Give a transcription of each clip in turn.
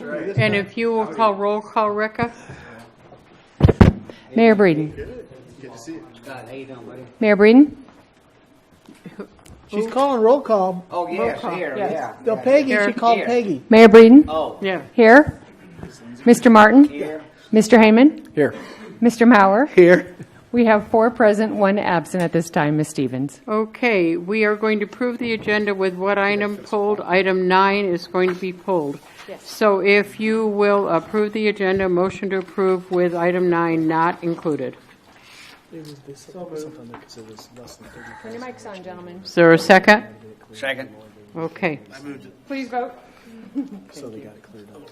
right. And if you will call roll call, Ricka. Mayor Breeden. Good to see you. God, how you doing, buddy? Mayor Breeden. She's calling roll call. Oh, yes, call. here, Yes. yeah. No, Peggy, Here. she called Here. Peggy. Mayor Breeden. Oh, Yeah. Here. Mr. Martin. here. Mr. Heyman. Here. Mr. Mauer. Here. We have 4 present, 1 absent at this time. Ms. Stevens. Okay, we are going to approve the agenda with what item pulled. Item 9 is going to be pulled. So if you will approve the agenda, motion to approve with item 9 not included. Turn your mics on, gentlemen. Is there a second? Second. Okay. I moved it. Please vote. So they got it cleared up.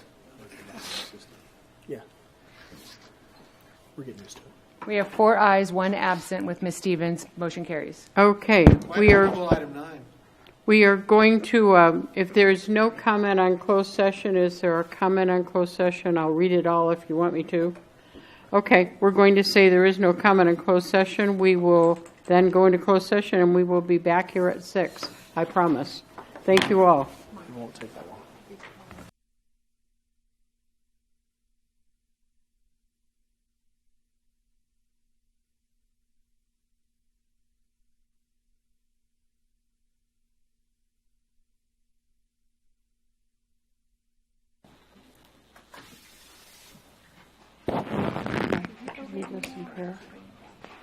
Yeah. We're getting used to it. We have 4 ayes, 1 absent with Ms. Stevens. Motion carries. Okay, we are Item 9. we are going to, if there's no comment on closed session, is there a comment on closed session? I'll read it all if you want me to. Okay, we're going to say there is no comment on closed session. We will then go into closed session, and we will be back here at 6, I promise. Thank you all. It won't take that long.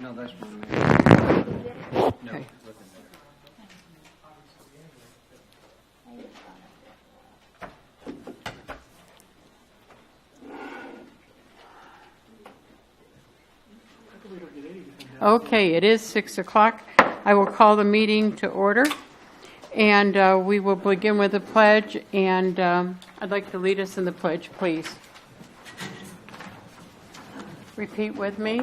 No, that's one. Okay. Okay, it is 6 o'clock. I will call the meeting to order, and we will begin with the pledge, and I'd like to lead us in the pledge, please. Repeat with me.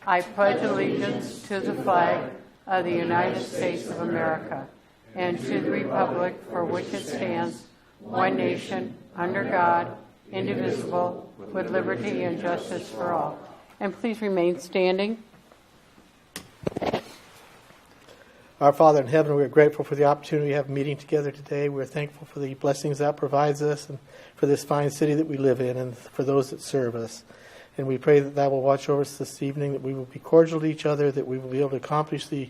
I pledge allegiance to the flag of the United States of America and to the republic for which it stands, one nation, under God, indivisible, with liberty and justice for all. And please remain standing. Our Father in heaven, we are grateful for the opportunity to have a meeting together today. We're thankful for the blessings that provides us and for this fine city that we live in and for those that serve us. And we pray that that will watch over us this evening, that we will be cordial to each other, that we will be able to accomplish the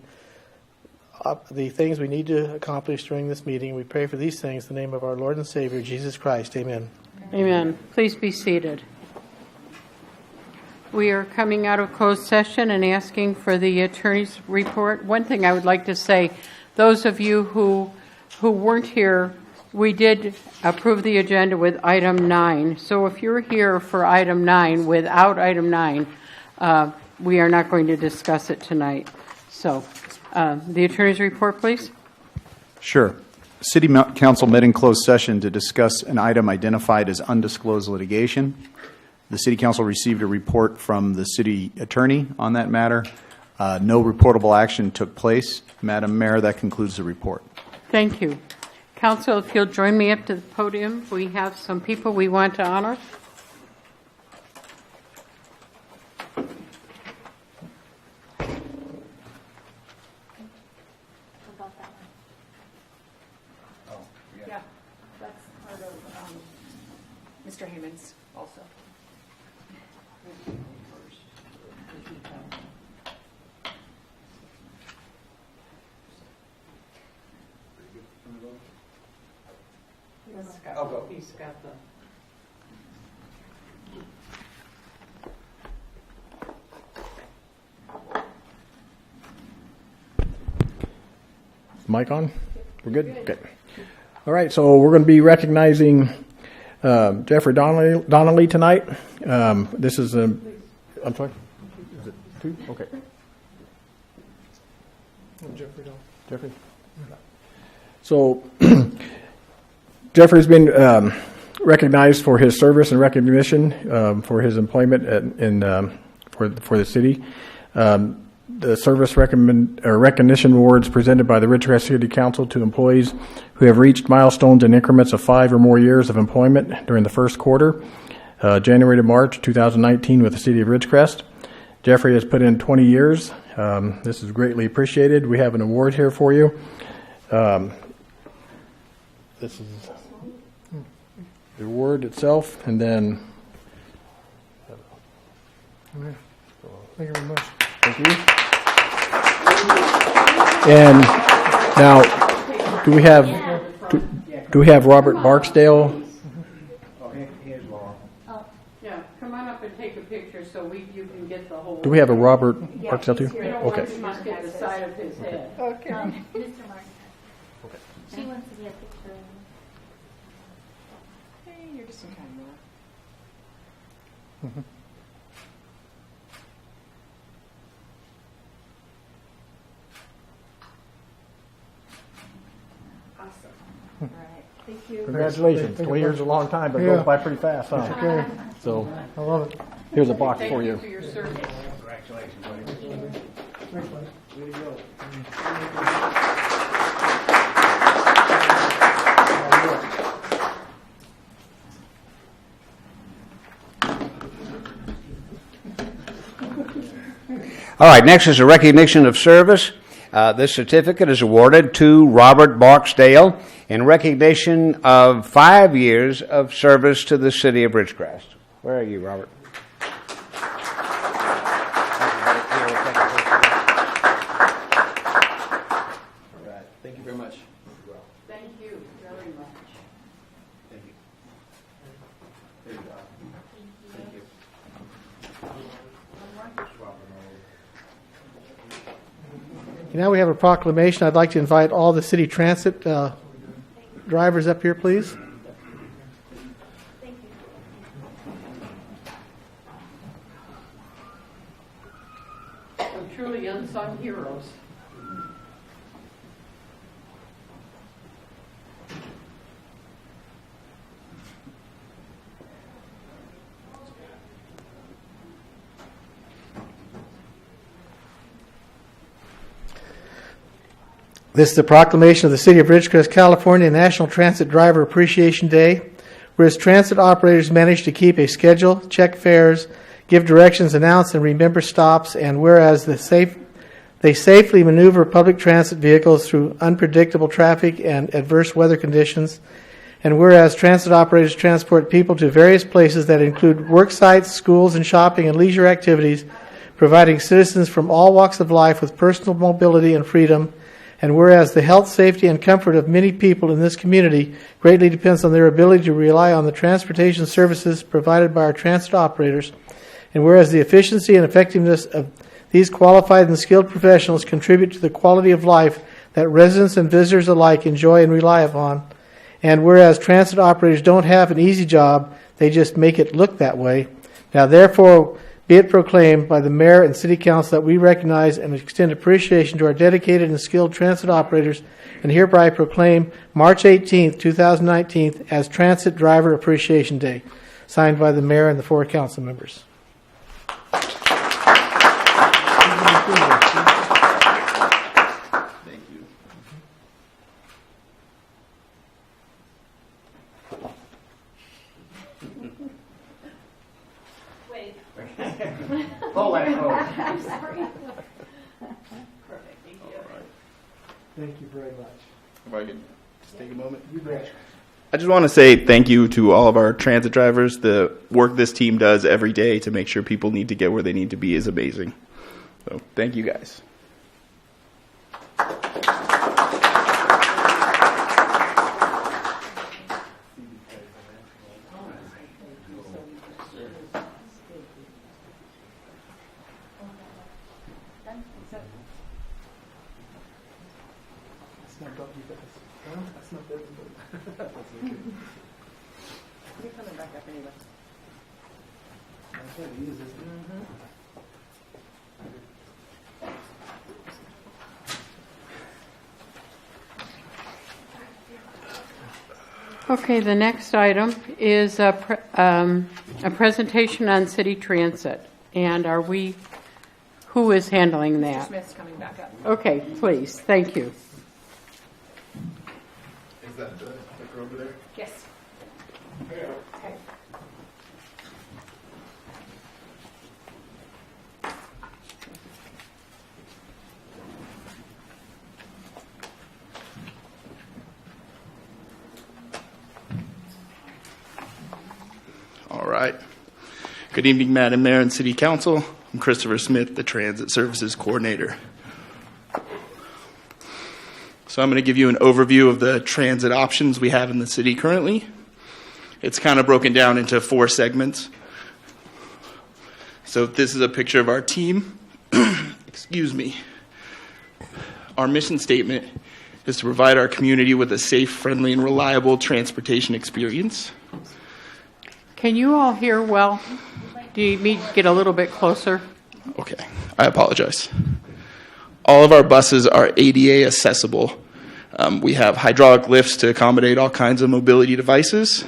things we need to accomplish during this meeting. We pray for these things in the name of our Lord and Savior, Jesus Christ. Amen. Amen. Please be seated. We are coming out of closed session and asking for the attorney's report. One thing I would like to say, those of you who weren't here, we did approve the agenda with item 9. So if you're here for item 9 without item 9, we are not going to discuss it tonight. So the attorney's report, please. Sure. City Council met in closed session to discuss an item identified as undisclosed litigation. The City Council received a report from the City Attorney on that matter. No reportable action took place. Madam Mayor, that concludes the report. Thank you. Council, if you'll join me up to the podium, we have some people we want to honor. Yeah, that's part of Mr. Heyman's also. I'll go. He's got the... Mic on? We're good? Okay. All right, so we're going to be recognizing Jeffrey Donnelly tonight. This is a... I'm sorry? Is it 2? Okay. Jeffrey? So, Jeffrey's been recognized for his service and recognition for his employment for the city. The service recognition awards presented by the Ridgecrest City Council to employees who have reached milestones in increments of 5 or more years of employment during the first quarter, January to March 2019 with the city of Ridgecrest. Jeffrey has put in 20 years. This is greatly appreciated. We have an award here for you. This is the award itself, and then. Thank you very much. Thank you. And now, do we have Robert Barksdale? Here's Laurel. Yeah, come on up and take a picture so you can get the whole. Do we have a Robert Barksdale too? We don't want Okay. to just get the side of his head. Mr. Martin. She wants to get a picture. Hey, you're just in camera. Awesome. All right. Thank you. Congratulations. 20 years is a long time, but it goes by pretty fast, huh? Okay. So I love it. here's a box Thank for you you. for your service. Congratulations, buddy. Way to go. All right, next is a recognition of service. This certificate is awarded to Robert Barksdale in recognition of 5 years of service to the city of Ridgecrest. Where are you, Robert? Thank you very much. Thank you very much. Thank you. There you go. Thank you. Now we have a proclamation. I'd like to invite all the city transit drivers up here, please. Some truly unsung heroes. This is the proclamation of the City of Ridgecrest, California, National Transit Driver Appreciation Day, whereas transit operators manage to keep a schedule, check fares, give directions, announce and remember stops, and whereas they safely maneuver public transit vehicles through unpredictable traffic and adverse weather conditions, and whereas transit operators transport people to various places that include work sites, schools, and shopping and leisure activities, providing citizens from all walks of life with personal mobility and freedom, and whereas the health, safety, and comfort of many people in this community greatly depends on their ability to rely on the transportation services provided by our transit operators, and whereas the efficiency and effectiveness of these qualified and skilled professionals contribute to the quality of life that residents and visitors alike enjoy and rely upon, and whereas transit operators don't have an easy job, they just make it look that way. Now, therefore, be it proclaimed by the Mayor and City Council that we recognize and extend appreciation to our dedicated and skilled transit operators, and hereby proclaim March 18th, 2019 as Transit Driver Appreciation Day. Signed by the Mayor and the 4 council members. Thank you. Wait. Oh, let it go. I'm sorry. Perfect. Thank you. Thank you very much. If I could just take a moment. You bet. I just want to say thank you to all of our transit drivers. The work this team does every day to make sure people need to get where they need to be is amazing. So thank you guys. You're coming back up anyway. Okay, the next item is a presentation on city transit. And who is handling Mr. that? Smith's coming back up. Okay, please, thank you. Is that the clicker over there? Yes. Okay. All right. Good evening, Madam Mayor and City Council. I'm Christopher Smith, the Transit Services Coordinator. So I'm going to give you an overview of the transit options we have in the city currently. It's kind of broken down into 4 segments. So this is a picture of our team. Excuse me. Our mission statement is to provide our community with a safe, friendly, and reliable transportation experience. Can you all hear well? Do you need to get a little bit closer? Okay, I apologize. All of our buses are ADA accessible. We have hydraulic lifts to accommodate all kinds of mobility devices.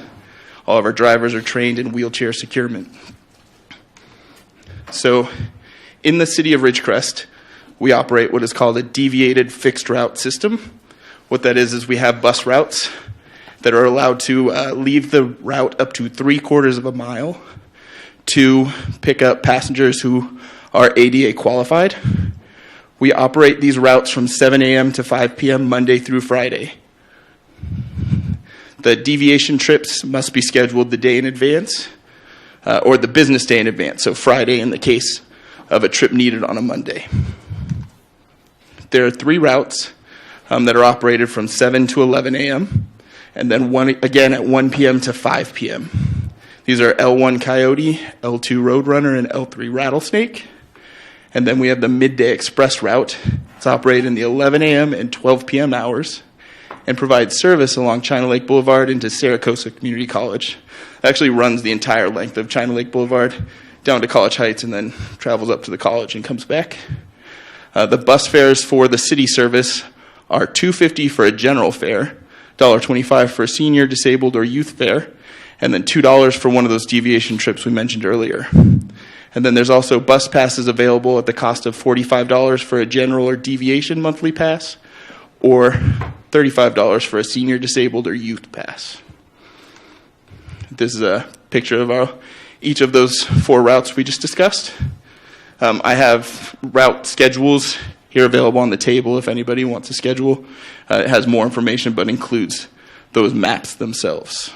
All of our drivers are trained in wheelchair securement. So, in the city of Ridgecrest, we operate what is called a deviated fixed route system. What that is we have bus routes that are allowed to leave the route up to 3/4 of a mile to pick up passengers who are ADA qualified. We operate these routes from 7 a.m. to 5 p.m. Monday through Friday. The deviation trips must be scheduled the day in advance, or the business day in advance, so Friday in the case of a trip needed on a Monday. There are 3 routes that are operated from 7 to 11 a.m., and then one again at 1 p.m. to 5 p.m. These are L1 Coyote, L2 Roadrunner, and L3 Rattlesnake. And then we have the Midday Express route. It's operated in the 11 a.m. and 12 p.m. hours and provides service along China Lake Boulevard into Saracosa Community College. It actually runs the entire length of China Lake Boulevard down to College Heights and then travels up to the college and comes back. The bus fares for the city service are $2.50 for a general fare, $1.25 for a senior, disabled, or youth fare, and then $2 for one of those deviation trips we mentioned earlier. And then there's also bus passes available at the cost of $45 for a general or deviation monthly pass, or $35 for a senior, disabled, or youth pass. This is a picture of each of those 4 routes we just discussed. I have route schedules here available on the table if anybody wants to schedule. It has more information but includes those maps themselves.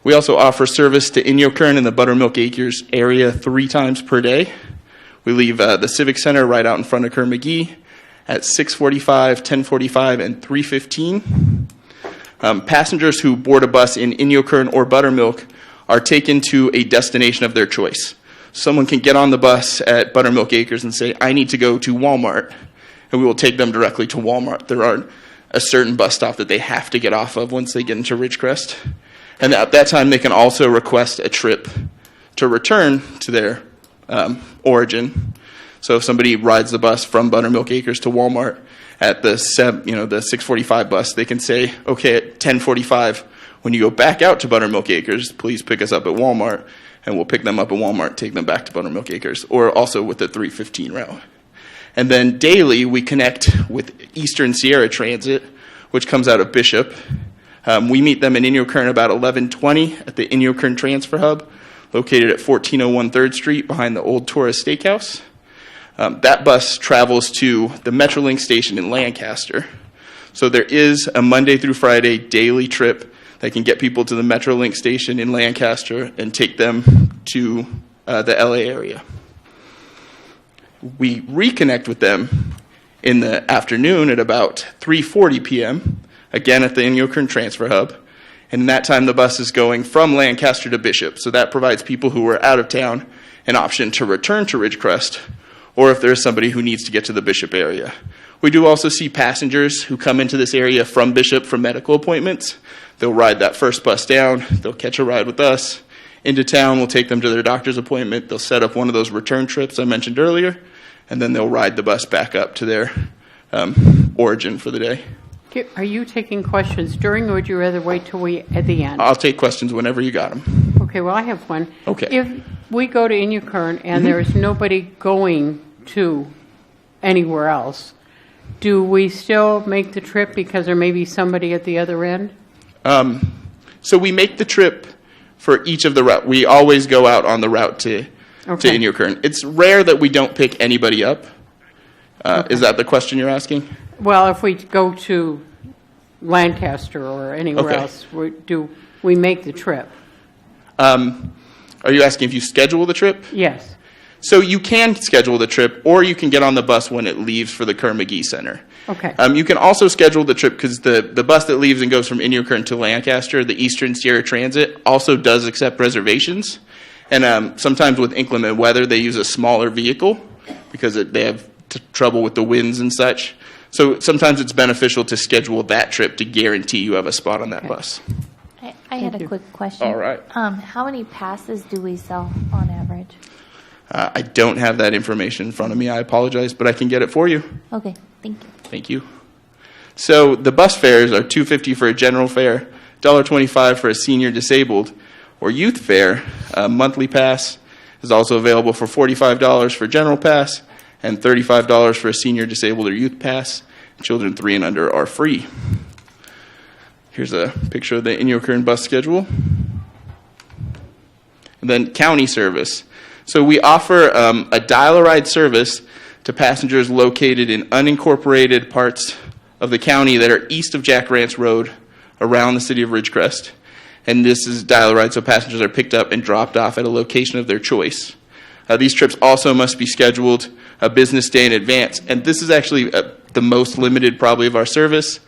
We also offer service to Inyokern and the Buttermilk Acres area 3 times per day. We leave the Civic Center right out in front of Kerr-McGee at 6:45, 10:45, and 3:15. Passengers who board a bus in Inyokern or Buttermilk are taken to a destination of their choice. Someone can get on the bus at Buttermilk Acres and say, I need to go to Walmart, and we will take them directly to Walmart. There are a certain bus stop that they have to get off of once they get into Ridgecrest. And at that time, they can also request a trip to return to their origin. So if somebody rides the bus from Buttermilk Acres to Walmart at the 6:45 bus, they can say, okay, at 10:45, when you go back out to Buttermilk Acres, please pick us up at Walmart, and we'll pick them up at Walmart, take them back to Buttermilk Acres, or also with the 3:15 route. And then daily, we connect with Eastern Sierra Transit, which comes out of Bishop. We meet them in Inyokern about 11:20 at the Inyokern Transfer Hub, located at 1401 3rd Street behind the Old Tourist Steakhouse. That bus travels to the Metrolink station in Lancaster. So there is a Monday through Friday daily trip that can get people to the Metrolink station in Lancaster and take them to the LA area. We reconnect with them in the afternoon at about 3:40 p.m., again at the Inyokern Transfer Hub. And in that time, the bus is going from Lancaster to Bishop. So that provides people who are out of town an option to return to Ridgecrest, or if there's somebody who needs to get to the Bishop area. We do also see passengers who come into this area from Bishop for medical appointments. They'll ride that first bus down. They'll catch a ride with us into town. We'll take them to their doctor's appointment. They'll set up one of those return trips I mentioned earlier, and then they'll ride the bus back up to their origin for the day. Are you taking questions during, or would you rather wait till we at the end? I'll take questions whenever you got them. Okay, well, I have one. Okay. If we go to Inyokern and there is nobody going to anywhere else, do we still make the trip because there may be somebody at the other end? So we make the trip for each of the route. We always go out on the route to Inyokern. It's rare that we don't pick anybody up. Is that the question you're asking? Well, if we go to Lancaster or anywhere else, do we make the trip? Are you asking if you schedule the trip? Yes. So you can schedule the trip, or you can get on the bus when it leaves for the Kerr-McGee Center. Okay. You can also schedule the trip because the bus that leaves and goes from Inyokern to Lancaster, the Eastern Sierra Transit, also does accept reservations. And sometimes with inclement weather, they use a smaller vehicle because they have trouble with the winds and such. So sometimes it's beneficial to schedule that trip to guarantee you have a spot on that bus. I had a quick question. All right. How many passes do we sell on average? I don't have that information in front of me. I apologize, but I can get it for you. Okay, thank you. Thank you. So the bus fares are $2.50 for a general fare, $1.25 for a senior disabled or youth fare. A monthly pass is also available for $45 for general pass and $35 for a senior disabled or youth pass. Children 3 and under are free. Here's a picture of the Inyokern bus schedule. And then county service. So we offer a dial-a-ride service to passengers located in unincorporated parts of the county that are east of Jack Ranch Road around the city of Ridgecrest. And this is dial-a-ride, so passengers are picked up and dropped off at a location of their choice. These trips also must be scheduled a business day in advance. And this is actually the most limited probably of our service.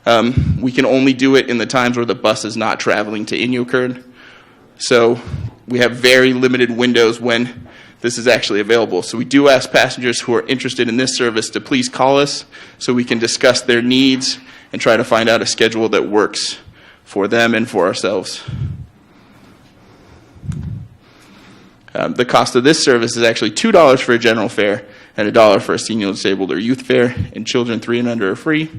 We can only do it in the times where the bus is not traveling to Inyokern. So we have very limited windows when this is actually available. So we do ask passengers who are interested in this service to please call us so we can discuss their needs and try to find out a schedule that works for them and for ourselves. The cost of this service is actually $2 for a general fare and $1 for a senior disabled or youth fare, and children 3 and under are free.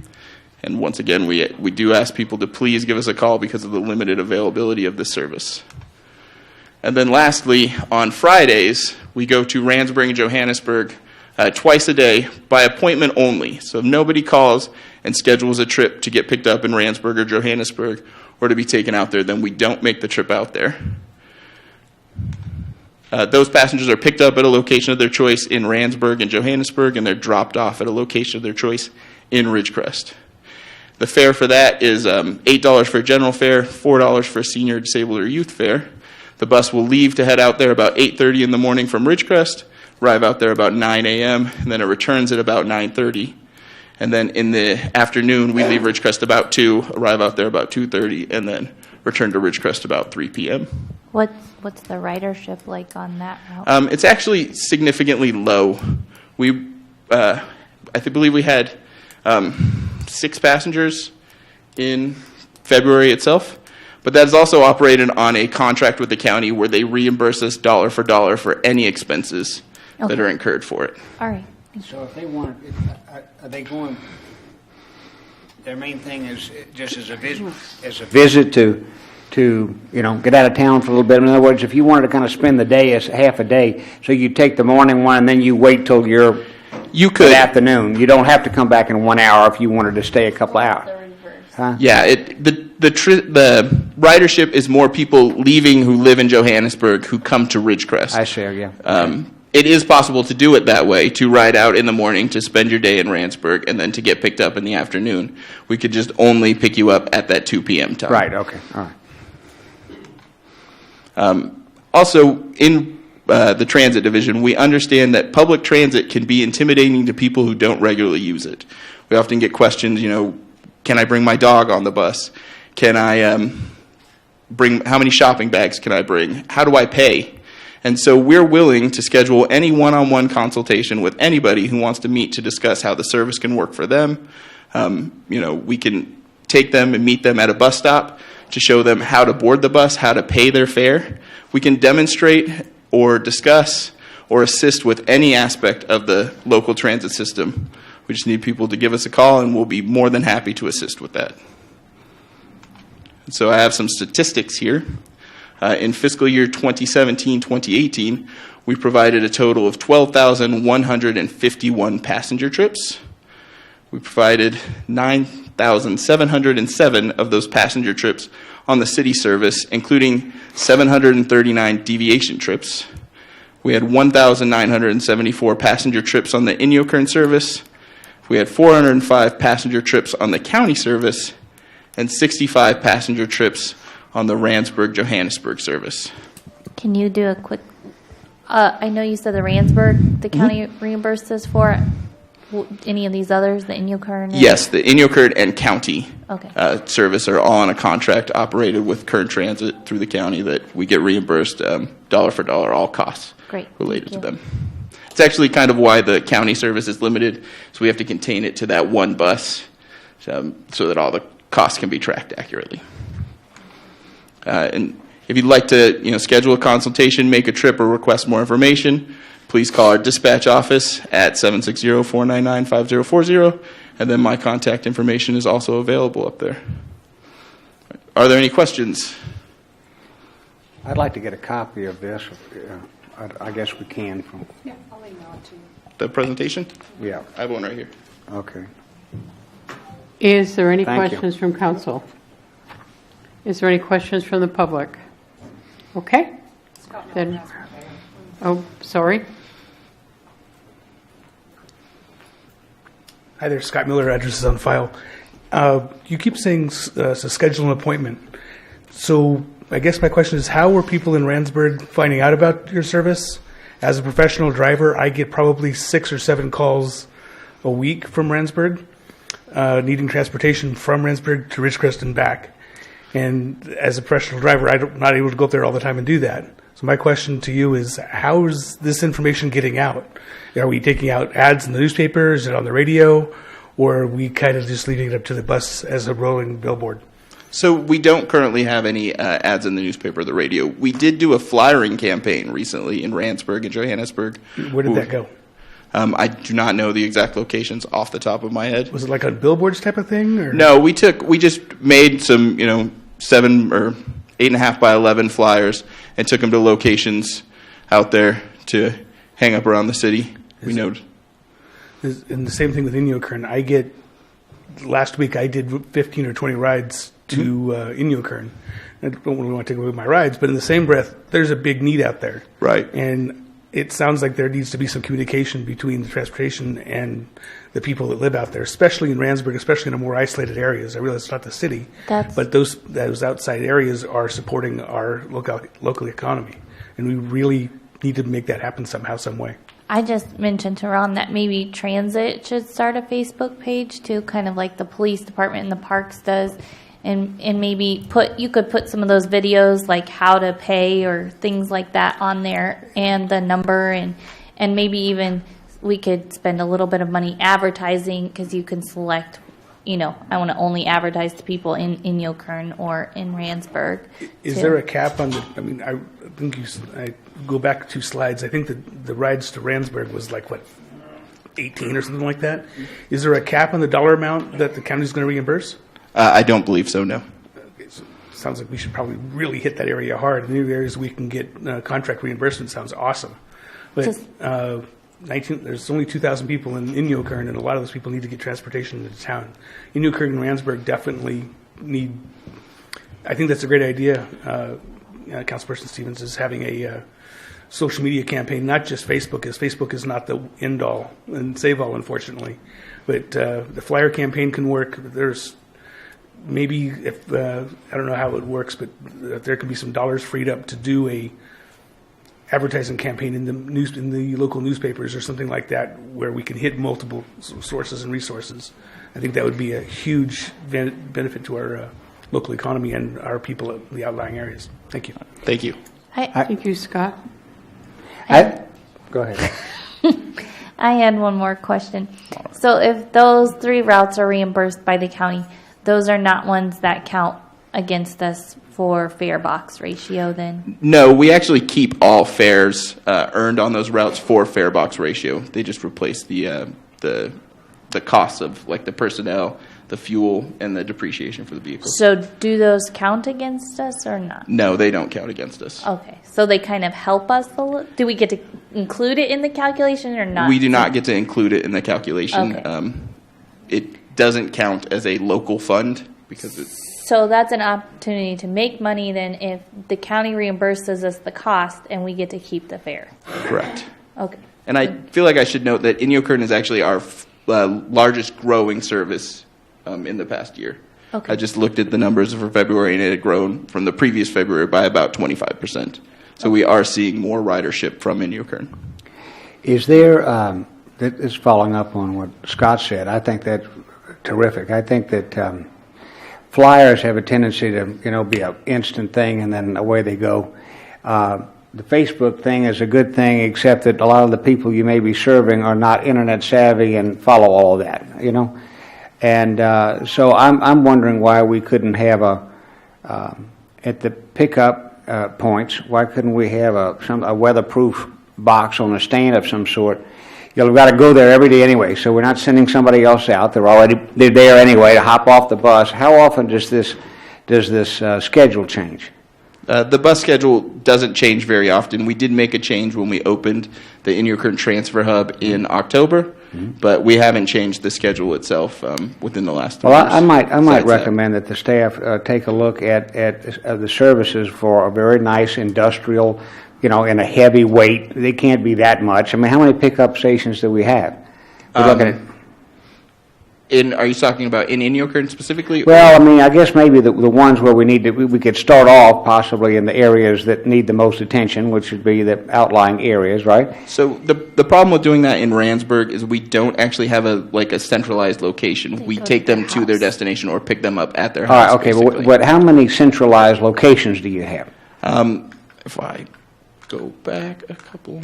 And once again, we do ask people to please give us a call because of the limited availability of this service. And then lastly, on Fridays, we go to Randsburg and Johannesburg twice a day by appointment only. So if nobody calls and schedules a trip to get picked up in Randsburg or Johannesburg or to be taken out there, then we don't make the trip out there. Those passengers are picked up at a location of their choice in Randsburg and Johannesburg, and they're dropped off at a location of their choice in Ridgecrest. The fare for that is $8 for a general fare, $4 for a senior disabled or youth fare. The bus will leave to head out there about 8:30 in the morning from Ridgecrest, arrive out there about 9 a.m., and then it returns at about 9:30. And then in the afternoon, we leave Ridgecrest about 2, arrive out there about 2:30, and then return to Ridgecrest about 3 p.m. What's the ridership like on that route? It's actually significantly low. I believe we had 6 passengers in February itself, but that is also operated on a contract with the county where they reimburse us dollar for dollar for any expenses that are incurred for it. All right. So if they want, are they going, their main thing is just as a visit to get out of town for a little bit. In other words, if you wanted to kind of spend the day as half a day, so you take the morning one and then you wait till you could afternoon. You don't have to come back in 1 hour if you wanted to stay a couple hours. Huh? Yeah, the ridership is more people leaving who live in Johannesburg who come to Ridgecrest. I see, yeah. It is possible to do it that way, to ride out in the morning, to spend your day in Randsburg, and then to get picked up in the afternoon. We could just only pick you up at that 2 p.m. time. Right, okay, all right. Also, in the transit division, we understand that public transit can be intimidating to people who don't regularly use it. We often get questions, can I bring my dog on the bus? Can I how many shopping bags can I bring? How do I pay? And so we're willing to schedule any one-on-one consultation with anybody who wants to meet to discuss how the service can work for them. We can take them and meet them at a bus stop to show them how to board the bus, how to pay their fare. We can demonstrate or discuss or assist with any aspect of the local transit system. We just need people to give us a call, and we'll be more than happy to assist with that. And so I have some statistics here. In fiscal year 2017-2018, we provided a total of 12,151 passenger trips. We provided 9,707 of those passenger trips on the city service, including 739 deviation trips. We had 1,974 passenger trips on the Inyokern service. We had 405 passenger trips on the county service and 65 passenger trips on the Randsburg-Johannesburg service. Can you do a quick, I know you said the Randsburg, the county reimbursed us for. Any of these others, the Inyokern? Yes, the Inyokern and county Okay. service are all on a contract operated with Kern Transit through the county that we get reimbursed dollar for dollar, all costs Great. related Thank to you. them. It's actually kind of why the county service is limited, so we have to contain it to that one bus so that all the costs can be tracked accurately. And if you'd like to schedule a consultation, make a trip, or request more information, please call our dispatch office at 760-499-5040, and then my contact information is also available up there. Are there any questions? I'd like to get a copy of this. I guess we can from, The presentation? yeah, I have one right here. okay. Is there any Thank you. questions from council? Is there any questions from the public? Okay. Then, oh, sorry. Hi there, Scott Miller, address is on file. You keep saying to schedule an appointment. So I guess my question is, how are people in Randsburg finding out about your service? As a professional driver, I get probably 6 or 7 calls a week from Randsburg, needing transportation from Randsburg to Ridgecrest and back. And as a professional driver, I'm not able to go up there all the time and do that. So my question to you is, how is this information getting out? Are we taking out ads in the newspaper? Is it on the radio? Or are we kind of just leaving it up to the bus as a rolling billboard? So we don't currently have any ads in the newspaper or the radio. We did do a flyering campaign recently in Randsburg and Johannesburg. Where did that go? I do not know the exact locations off the top of my head. Was it like on billboards type of thing? Or? No, we just made some 7 or 8.5 by 11 flyers and took them to locations out there to hang up around the city. And the same thing with Inyokern. Last week I did 15 or 20 rides to Inyokern. I don't really want to take away my rides, but in the same breath, there's a big need out there. Right. And it sounds like there needs to be some communication between the transportation and the people that live out there, especially in Randsburg, especially in the more isolated areas. I realize it's not the city, but those outside areas are supporting our local economy, and we really need to make that happen somehow, some way. I just mentioned to Ron that maybe transit should start a Facebook page too, kind of like the police department and the parks does, and maybe you could put some of those videos like how to pay or things like that on there, and the number, and maybe even we could spend a little bit of money advertising, because you can select, I want to only advertise to people in Inyokern or in Randsburg. Is there a cap on I think I go back 2 slides. I think that the rides to Randsburg was like, 18 or something like that? Is there a cap on the dollar amount that the county's going to reimburse? I don't believe so, no. Okay, so it sounds like we should probably really hit that area hard. In the areas we can get contract reimbursement sounds awesome. But there's only 2,000 people in Inyokern, and a lot of those people need to get transportation into town. Inyokern and Randsburg definitely need. I think that's a great idea. Councilperson Stevens is having a social media campaign, not just Facebook, as Facebook is not the end all and save all, unfortunately. But the flyer campaign can work. There's maybe if I don't know how it works, but there could be some dollars freed up to do a advertising campaign in the local newspapers or something like that, where we can hit multiple sources and resources. I think that would be a huge benefit to our local economy and our people in the outlying areas. Thank you. Thank you. Thank you, Scott. Go ahead. I had one more question. So if those 3 routes are reimbursed by the county, those are not ones that count against us for fare box ratio then? No, we actually keep all fares earned on those routes for fare box ratio. They just replace the costs of like the personnel, the fuel, and the depreciation for the vehicle. So do those count against us or not? No, they don't count against us. Okay, so they kind of help us. Do we get to include it in the calculation or not? We do not get to include it in the calculation. Okay. It doesn't count as a local fund because it's. So that's an opportunity to make money then if the county reimburses us the cost and we get to keep the fare. Correct. Okay. And I feel like I should note that Inyokern is actually our largest growing service in the past year. Okay. I just looked at the numbers for February, and it had grown from the previous February by about 25%. So we are seeing more ridership from Inyokern. Is there, that is following up on what Scott said, I think that's terrific. I think that flyers have a tendency to, be an instant thing and then away they go. The Facebook thing is a good thing, except that a lot of the people you may be serving are not internet savvy and follow all of that, And so I'm wondering why we couldn't have at the pickup points, why couldn't we have a weatherproof box on a stand of some sort? You've got to go there every day anyway, so we're not sending somebody else out. They're there anyway to hop off the bus. How often does this schedule change? The bus schedule doesn't change very often. We did make a change when we opened the Inyokern Transfer Hub in October, but we haven't changed the schedule itself within the last 3 years. Well, I might recommend that the staff take a look at the services for a very nice industrial, in a heavy weight. They can't be that much. I mean, how many pickup stations do we have? We're looking at. Are you talking about in Inyokern specifically? Well, I mean, I guess maybe the ones where we could start off possibly in the areas that need the most attention, which would be the outlying areas, right? So the problem with doing that in Randsburg is we don't actually have a centralized location. We take them to their destination or pick them up at their house. All right, okay, but how many centralized locations do you have? If I go back a couple,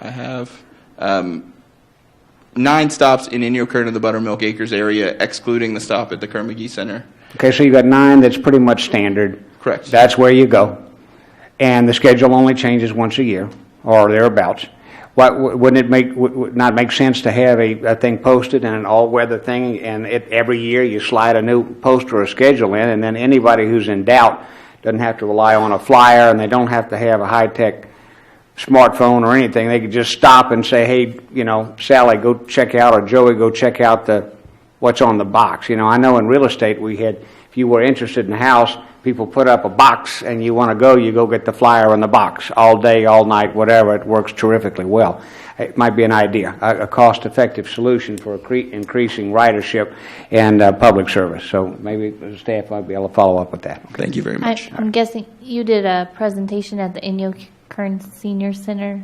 I have 9 stops in Inyokern and the Buttermilk Acres area, excluding the stop at the Kerr-McGee Center. Okay, so you've got 9 that's pretty much standard. Correct. That's where you go. And the schedule only changes once a year, or thereabouts. Wouldn't it not make sense to have a thing posted and an all-weather thing, and every year you slide a new poster or schedule in, and then anybody who's in doubt doesn't have to rely on a flyer, and they don't have to have a high-tech smartphone or anything. They could just stop and say, hey, Sally, go check out, or Joey, go check out what's on the box. I know in real estate we had, if you were interested in a house, people put up a box and you want to go, you go get the flyer on the box all day, all night, whatever. It works terrifically well. It might be an idea, a cost-effective solution for increasing ridership and public service. So maybe the staff might be able to follow up with that. Okay. Thank you very much. I'm guessing you did a presentation at the Inyokern Senior Center.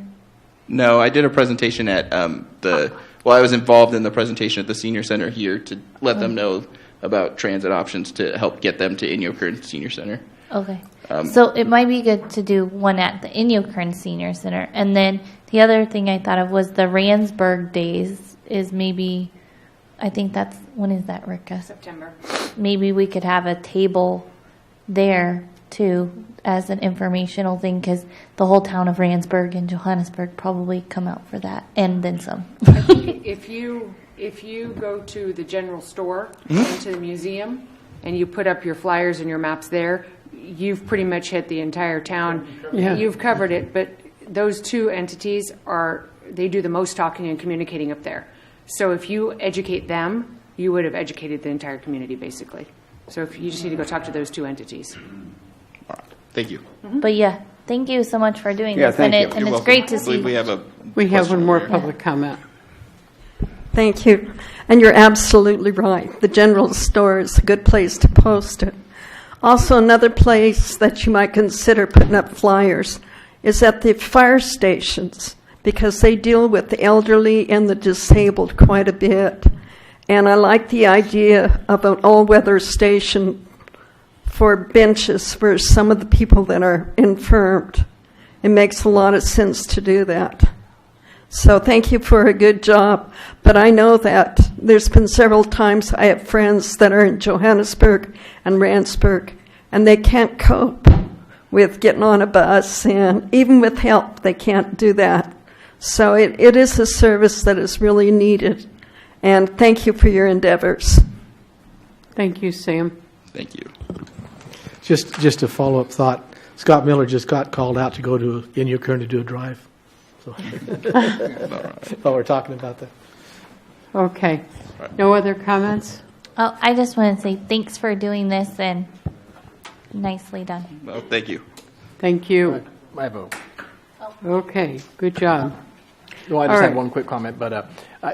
No, I did a presentation at I was involved in the presentation at the Senior Center here to let them know about transit options to help get them to Inyokern Senior Center. Okay. So it might be good to do one at the Inyokern Senior Center. And then the other thing I thought of was the Randsburg days is maybe, I think that's, when is that, Rika? September. Maybe we could have a table there too as an informational thing, because the whole town of Randsburg and Johannesburg probably come out for that, and then some. I think if you go to the general store and to the museum and you put up your flyers and your maps there, you've pretty much hit the entire town. Yeah. You've covered it, but those 2 entities they do the most talking and communicating up there. So if you educate them, you would have educated the entire community basically. So if you just need to go talk to those 2 entities. All right. Thank you. But yeah, thank you so much for doing this. thank you. And it's great to see. We have We have one more public comment. Thank you. And you're absolutely right. The general store is a good place to post it. Also, another place that you might consider putting up flyers is at the fire stations, because they deal with the elderly and the disabled quite a bit. And I like the idea of an all-weather station for benches for some of the people that are infirmed. It makes a lot of sense to do that. So thank you for a good job. But I know that there's been several times I have friends that are in Johannesburg and Randsburg, and they can't cope with getting on a bus, and even with help, they can't do that. So it is a service that is really needed. And thank you for your endeavors. Thank you, Sam. Thank you. Just a follow-up thought. Scott Miller just got called out to go to Inyokern to do a drive. So while we're talking about that. Okay. No other comments? Oh, I just want to say thanks for doing this, and nicely done. Well, thank you. Thank you. My vote. Okay, good job. Well, I All just right. had one quick comment, but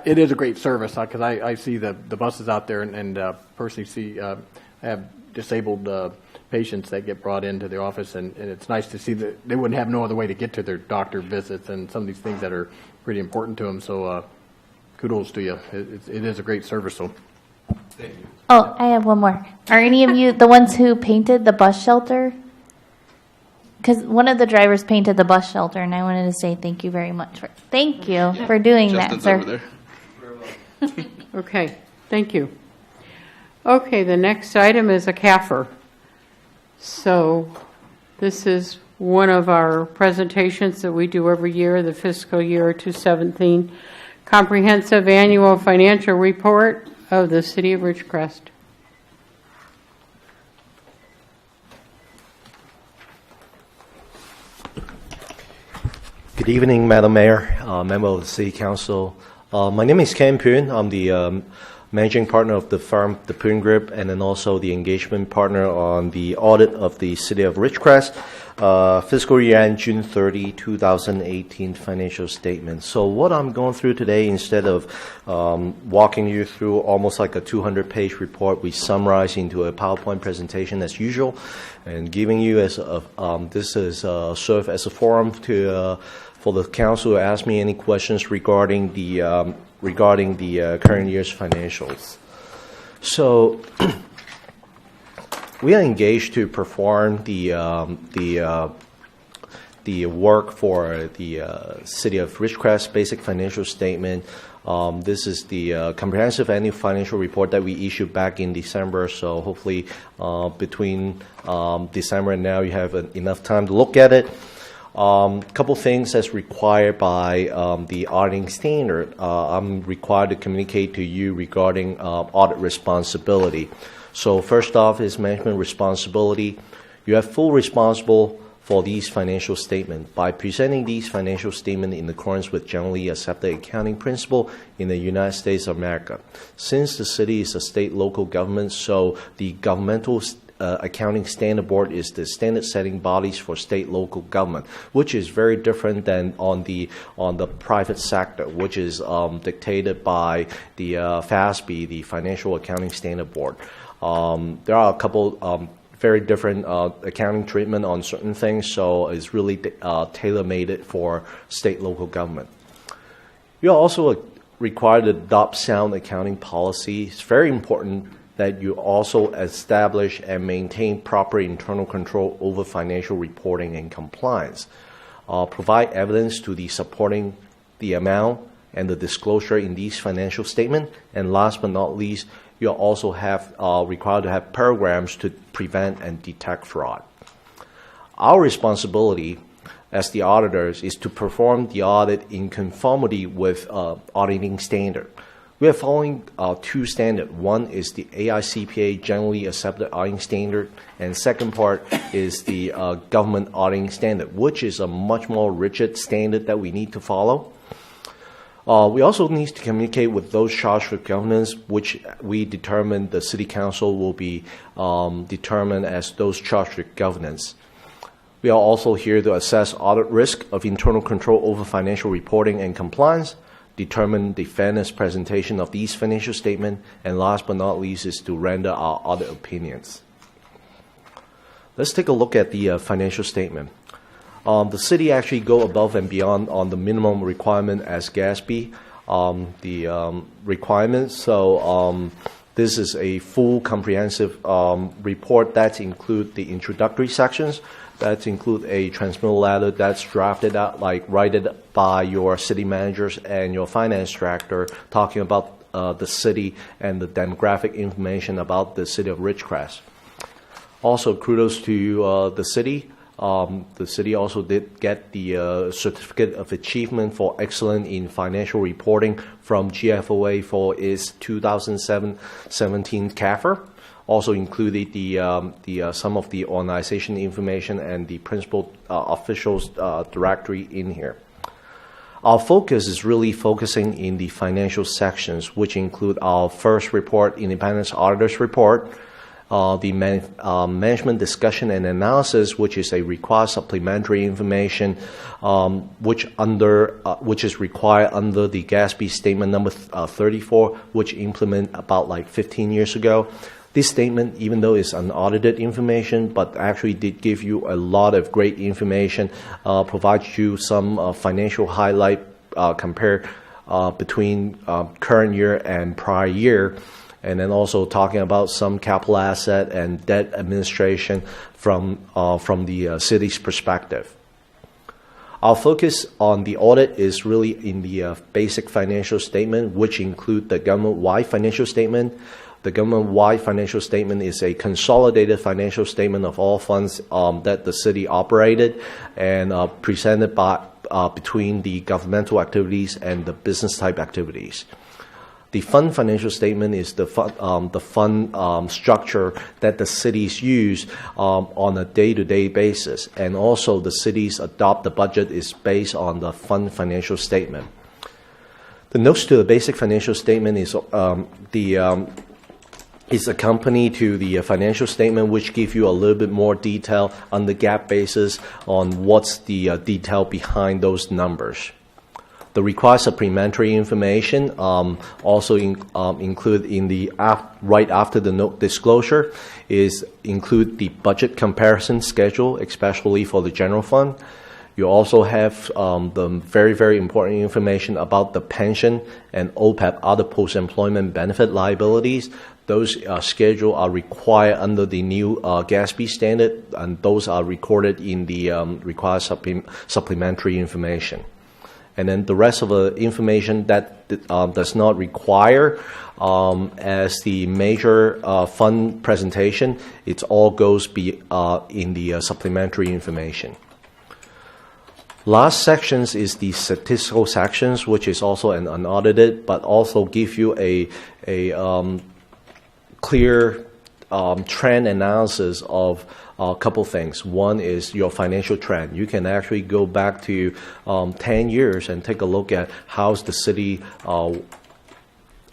it is a great service because I see the buses out there and personally see have disabled patients that get brought into the office, and it's nice to see that they wouldn't have no other way to get to their doctor visits and some of these things that are pretty important to them. So kudos to you. It is a great service. So. Thank you. Oh, I have one more. Are any of you the ones who painted the bus shelter? Because one of the drivers painted the bus shelter, and I wanted to say thank you very much. Thank you for doing Justin's that, over sir. there. Okay, thank you. Okay, the next item is a CAFR. So this is one of our presentations that we do every year, the fiscal year 2017 Comprehensive Annual Financial Report of the City of Ridgecrest. Good evening, Madam Mayor, member of the City Council. My name is Ken Poon. I'm the managing partner of the firm, the Poon Group, and then also the engagement partner on the audit of the City of Ridgecrest, fiscal year end June 30, 2018 financial statement. So what I'm going through today, instead of walking you through almost like a 200-page report, we summarize into a PowerPoint presentation as usual, and giving you as this is serve as a forum to for the council to ask me any questions regarding the current year's financials. So we are engaged to perform the work for the City of Ridgecrest basic financial statement. This is the comprehensive annual financial report that we issued back in December. So hopefully between December and now you have enough time to look at it. Couple things as required by the auditing standard. I'm required to communicate to you regarding audit responsibility. So first off is management responsibility. You have full responsible for these financial statements by presenting these financial statements in accordance with generally accepted accounting principle in the United States of America. Since the city is a state local government, so the governmental accounting standard board is the standard setting bodies for state local government, which is very different than on the private sector, which is dictated by the FASB, the Financial Accounting Standard Board. There are a couple very different accounting treatment on certain things, so it's really tailor-made for state local government. You are also required to adopt sound accounting policy. It's very important that you also establish and maintain proper internal control over financial reporting and compliance. Provide evidence to the supporting the amount and the disclosure in these financial statements. And last but not least, you also have required to have programs to prevent and detect fraud. Our responsibility as the auditors is to perform the audit in conformity with auditing standard. We are following two standards. One is the AICPA generally accepted auditing standard, and second part is the government auditing standard, which is a much more rigid standard that we need to follow. We also need to communicate with those charged with governance, which we determine the City Council will be determined as those charged with governance. We are also here to assess audit risk of internal control over financial reporting and compliance, determine the fairness presentation of these financial statements, and last but not least is to render our audit opinions. Let's take a look at the financial statement. The city actually go above and beyond on the minimum requirement as GASB, the requirements. So this is a full comprehensive report that include the introductory sections, that include a transmittal letter that's drafted out, like written by your city managers and your finance director, talking about the city and the demographic information about the city of Ridgecrest. Also, kudos to the city. The city also did get the Certificate of Achievement for Excellence in Financial Reporting from GFOA for its 2017 CAFR. Also included the some of the organization information and the principal officials directory in here. Our focus is really focusing in the financial sections, which include our first report, Independent Auditor's Report, the management discussion and analysis, which is a required supplementary information, which is required under the GASB statement number 34, which implemented about like 15 years ago. This statement, even though it's unaudited information, but actually did give you a lot of great information, provides you some financial highlight compare between current year and prior year, and then also talking about some capital asset and debt administration from the city's perspective. Our focus on the audit is really in the basic financial statement, which include the government-wide financial statement. The government-wide financial statement is a consolidated financial statement of all funds that the city operated and presented by between the governmental activities and the business type activities. The fund financial statement is the fund structure that the cities use on a day-to-day basis, and also the cities adopt the budget is based on the fund financial statement. The notes to the basic financial statement is accompanied to the financial statement, which give you a little bit more detail on the GAAP basis on what's the detail behind those numbers. The required supplementary information also include in the right after the note disclosure is include the budget comparison schedule, especially for the general fund. You also have the very, very important information about the pension and OPEB, other post-employment benefit liabilities. Those schedule are required under the new GASB standard, and those are recorded in the required supplementary information. And then the rest of the information that does not require as the major fund presentation, it all goes in the supplementary information. Last sections is the statistical sections, which is also an unaudited, but also give you a clear trend analysis of a couple things. One is your financial trend. You can actually go back to 10 years and take a look at how's the city on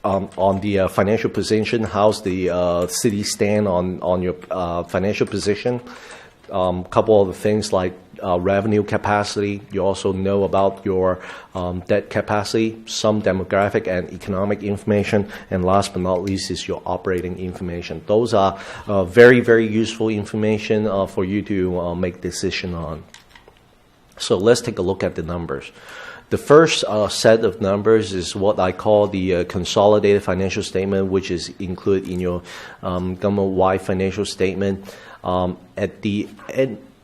the financial position, how's the city stand on your financial position. Couple of the things like revenue capacity. You also know about your debt capacity, some demographic and economic information, and last but not least is your operating information. Those are very, very useful information for you to make decision on. So let's take a look at the numbers. The first set of numbers is what I call the consolidated financial statement, which is included in your government-wide financial statement.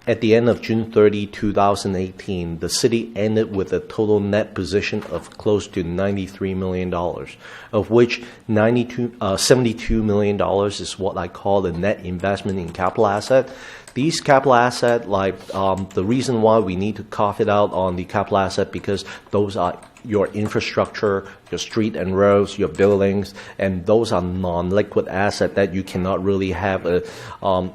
At the end of June 30, 2018, the city ended with a total net position of close to $93 million, of which $72 million is what I call the net investment in capital asset. These capital asset, the reason why we need to carve it out on the capital asset, because those are your infrastructure, your street and roads, your buildings, and those are non-liquid asset that you cannot really have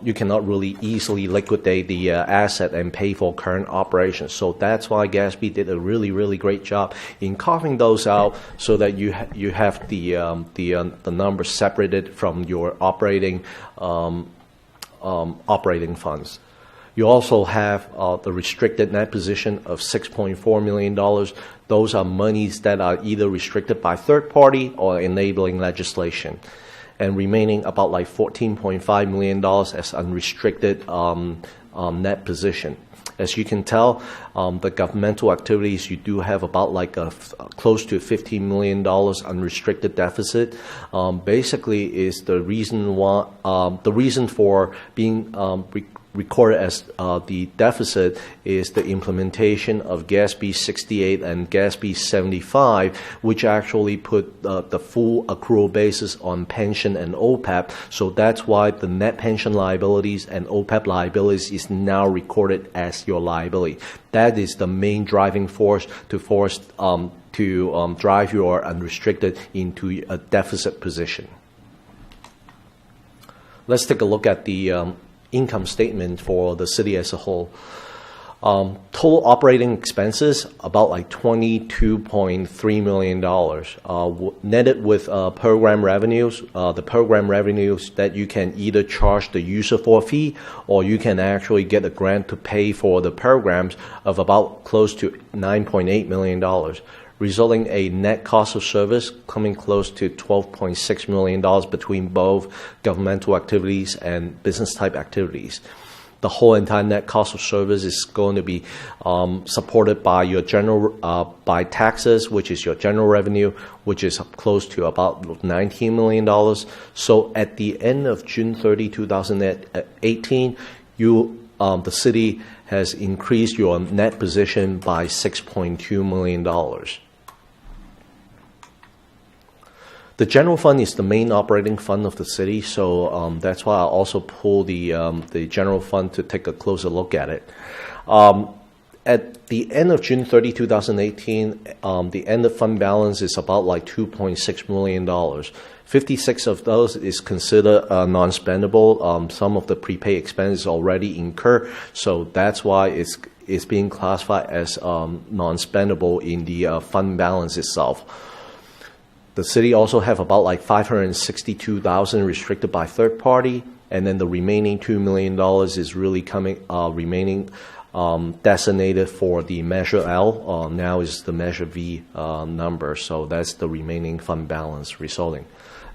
you cannot really easily liquidate the asset and pay for current operations. So that's why GASB did a really, really great job in carving those out so that you have the numbers separated from your operating funds. You also have the restricted net position of $6.4 million. Those are monies that are either restricted by third party or enabling legislation. And remaining about $14.5 million as unrestricted net position. As you can tell, the governmental activities, you do have about close to $15 million unrestricted deficit. Basically, is the reason for being recorded as the deficit is the implementation of GASB 68 and GASB 75, which actually put the full accrual basis on pension and OPEB. So that's why the net pension liabilities and OPEB liabilities is now recorded as your liability. That is the main driving force to drive your unrestricted into a deficit position. Let's take a look at the income statement for the city as a whole. Total operating expenses about $22.3 million, netted with program revenues. The program revenues that you can either charge the user for a fee, or you can actually get a grant to pay for the programs of about close to $9.8 million. resulting a net cost of service coming close to $12.6 million between both governmental activities and business type activities. The whole entire net cost of service is going to be supported by your by taxes, which is your general revenue, which is close to about $19 million. So at the end of June 30, 2018, the city has increased your net position by $6.2 million. The general fund is the main operating fund of the city, so that's why I also pull the general fund to take a closer look at it. At the end of June 30, 2018, the end of fund balance is about like $2.6 million. 56 of those is considered non-spendable. Some of the prepaid expense is already incurred, so that's why it's being classified as non-spendable in the fund balance itself. The city also have about like $562,000 restricted by third party, and then the remaining $2 million is really remaining designated for the Measure L. Now is the Measure V number, so that's the remaining fund balance resulting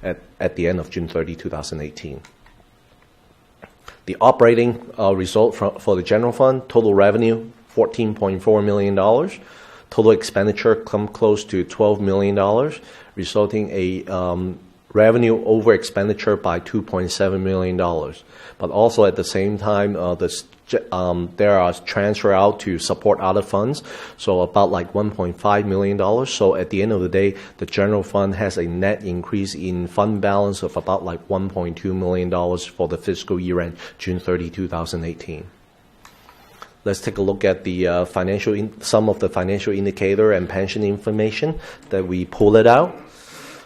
at the end of June 30, 2018. The operating result for the general fund, total revenue, $14.4 million. Total expenditure come close to $12 million, resulting a revenue over expenditure by $2.7 million. But also at the same time, there are transfer out to support other funds, so about like $1.5 million. So at the end of the day, the general fund has a net increase in fund balance of about like $1.2 million for the fiscal year end, June 30, 2018. Let's take a look at the some of the financial indicator and pension information that we pulled it out.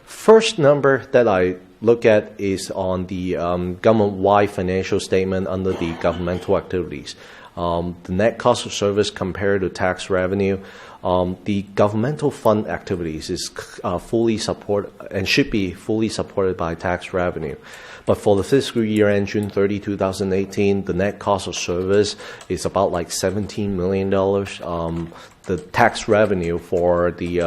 First number that I look at is on the government-wide financial statement under the governmental activities. The net cost of service compared to tax revenue. The governmental fund activities is fully supported and should be fully supported by tax revenue. But for the fiscal year end June 30, 2018, the net cost of service is about like $17 million. The tax revenue for the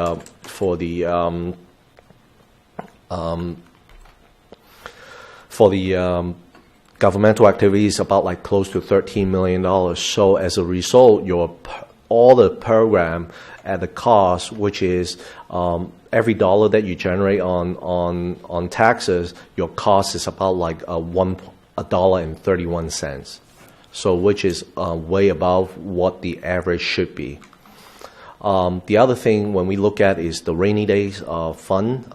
governmental activities is about like close to $13 million. So as a result, all the program at the cost, which is every dollar that you generate on taxes, your cost is about like $1.31. So which is way above what the average should be. The other thing when we look at is the rainy days fund,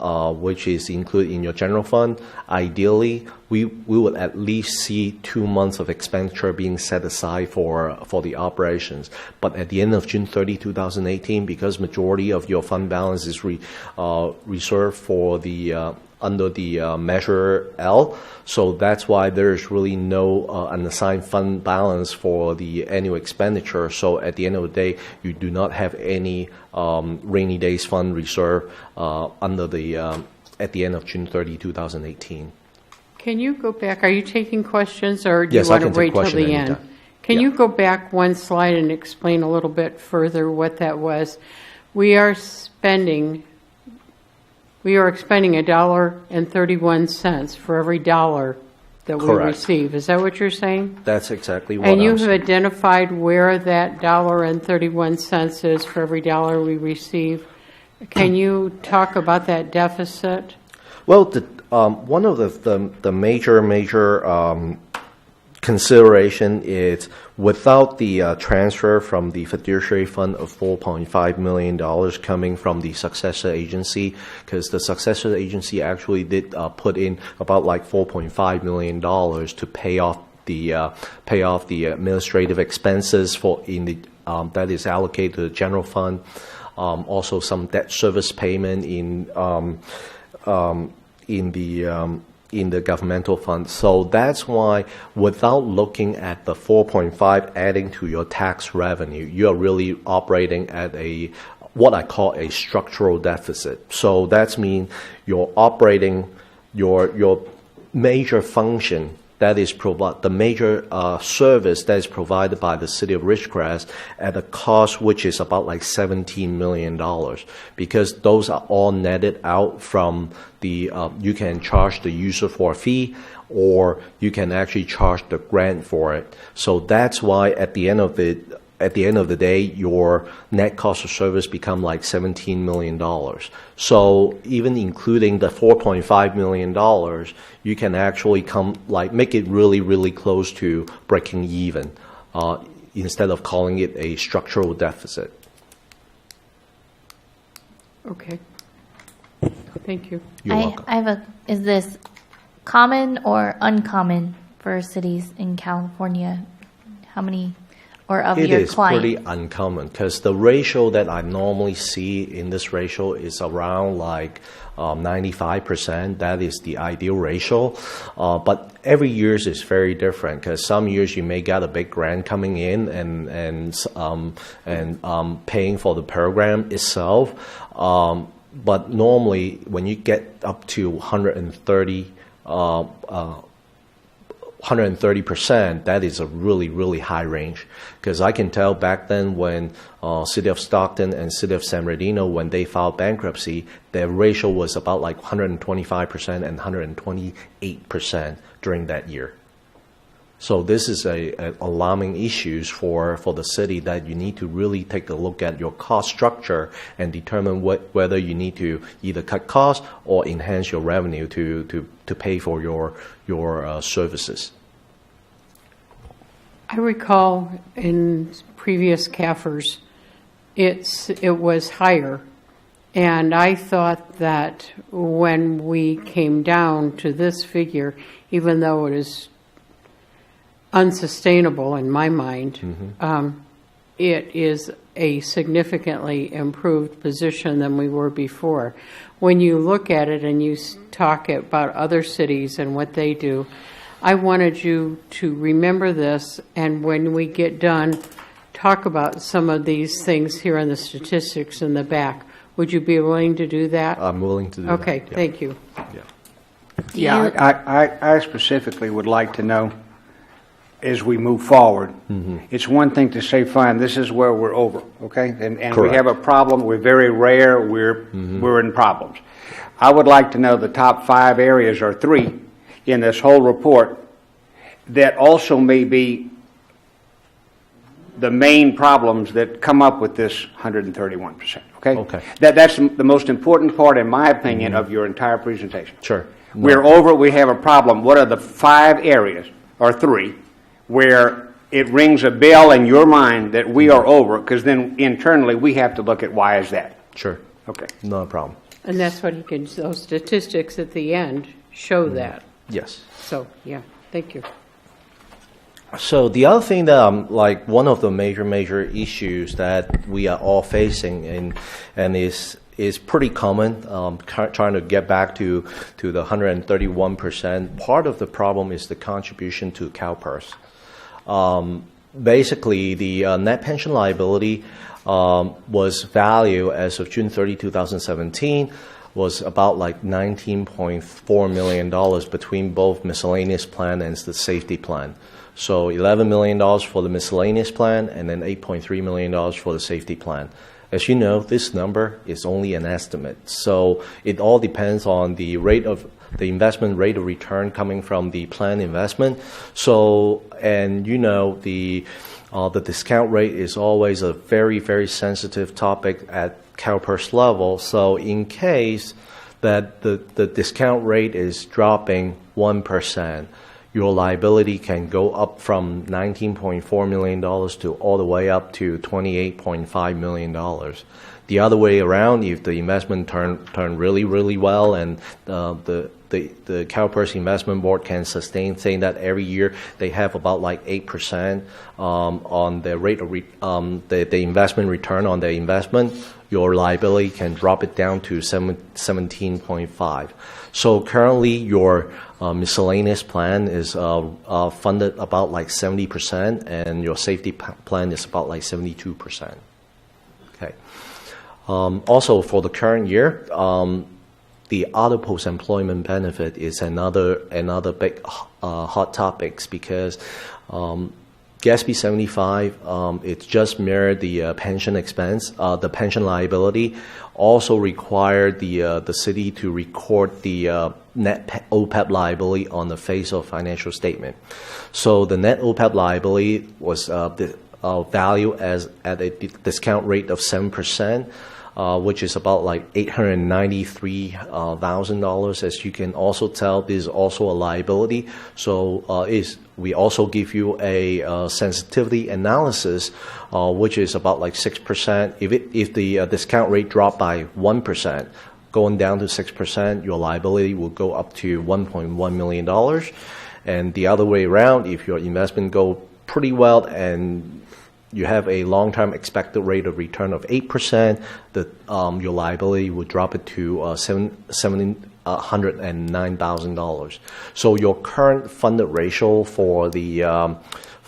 which is included in your general fund. Ideally, we would at least see 2 months of expenditure being set aside for the operations. But at the end of June 30, 2018, because majority of your fund balance is reserved for the under the Measure L, so that's why there's really no unassigned fund balance for the annual expenditure. So at the end of the day, you do not have any rainy days fund reserve under the at the end of June 30, 2018. Can you go back? Are you taking questions, or do Yes, you want I to can take wait till the end? anytime. Can Yeah. you go back one slide and explain a little bit further what that was? We are expending $1.31 for every dollar that we Correct. receive. Is that what you're saying? That's exactly what And you I'm have saying. identified where that $1.31 is for every dollar we receive. Can you talk about that deficit? Well, one of the major consideration is without the transfer from the fiduciary fund of $4.5 million coming from the successor agency, because the successor agency actually did put in about like $4.5 million to pay off the administrative expenses that is allocated to the general fund. Also, some debt service payment in the governmental fund. So that's why without looking at the 4.5 adding to your tax revenue, you're really operating at what I call a structural deficit. So that means your major function that is the major service that is provided by the city of Ridgecrest at a cost which is about like $17 million, because those are all netted out from the, you can charge the user for a fee, or you can actually charge the grant for it. So that's why at the end of the day, your net cost of service become like $17 million. So even including the $4.5 million, you can actually make it really, really close to breaking even, instead of calling it a structural deficit. Okay. Thank you. You're welcome. I have is this common or uncommon for cities in California? How many, or of It your is clients? pretty uncommon, because the ratio that I normally see in this ratio is around like 95%. That is the ideal ratio. But every year is very different, because some years you may get a big grant coming in and paying for the program itself. But normally when you get up to 130%, that is a really, really high range. Because I can tell back then when City of Stockton and City of San Bernardino, when they filed bankruptcy, their ratio was about like 125% and 128% during that year. So this is a alarming issues for the city, that you need to really take a look at your cost structure and determine whether you need to either cut costs or enhance your revenue to pay for your services. I recall in previous CAFRs, it was higher. And I thought that when we came down to this figure, even though it is unsustainable in my mind, it is a significantly improved position than we were before. When you look at it and you talk about other cities and what they do, I wanted you to remember this, and when we get done, talk about some of these things here on the statistics in the back. Would you be willing to do that? I'm willing to do that. Okay, yeah. thank you. Yeah, I specifically would like to know, as we move forward, it's one thing to say, fine, this is where we're over, okay? And we Correct. have a problem, we're very rare, we're in problems. I would like to know the top 5 areas, or 3, in this whole report that also may be the main problems that come up with this 131%, okay? Okay. That's the most important part, in my opinion, of your entire presentation. Sure. No. We're over, we have a problem. What are the 5 areas, or 3, where it rings a bell in your mind that we are over? Because then internally we have to look at why is that. Sure. Okay. No problem. And that's what you can, those statistics at the end show that. Yes. So, yeah, thank you. So the other thing that like one of the major issues that we are all facing and is pretty common, trying to get back to the 131%. Part of the problem is the contribution to CalPERS. Basically, the net pension liability was valued as of June 30, 2017, was about like $19.4 million between both miscellaneous plan and the safety plan. So $11 million for the miscellaneous plan and then $8.3 million for the safety plan. As you know, this number is only an estimate. So it all depends on the investment rate of return coming from the plan investment. So, and you know, the discount rate is always a very, very sensitive topic at CalPERS level. So in case that the discount rate is dropping 1%, your liability can go up from $19.4 million to all the way up to $28.5 million. The other way around, if the investment turn really, really well and the CalPERS Investment Board can sustain, saying that every year they have about like 8% on the rate of the investment return on the investment, your liability can drop it down to 17.5. So currently your miscellaneous plan is funded about like 70%, and your safety plan is about like 72%. Okay. Also for the current year, the other post-employment benefit is another big hot topics because GASB 75, it just mirrored the pension expense, the pension liability. Also required the city to record the net OPEB liability on the face of financial statement. So the net OPEB liability was valued as at a discount rate of 7%. Which is about like $893,000. As you can also tell, this is also a liability. So we also give you a sensitivity analysis, which is about like 6%. If the discount rate dropped by 1%, going down to 6%, your liability will go up to $1.1 million. And the other way around, if your investment go pretty well and you have a long-term expected rate of return of 8%, your liability would drop it to $709,000. So your current funded ratio for the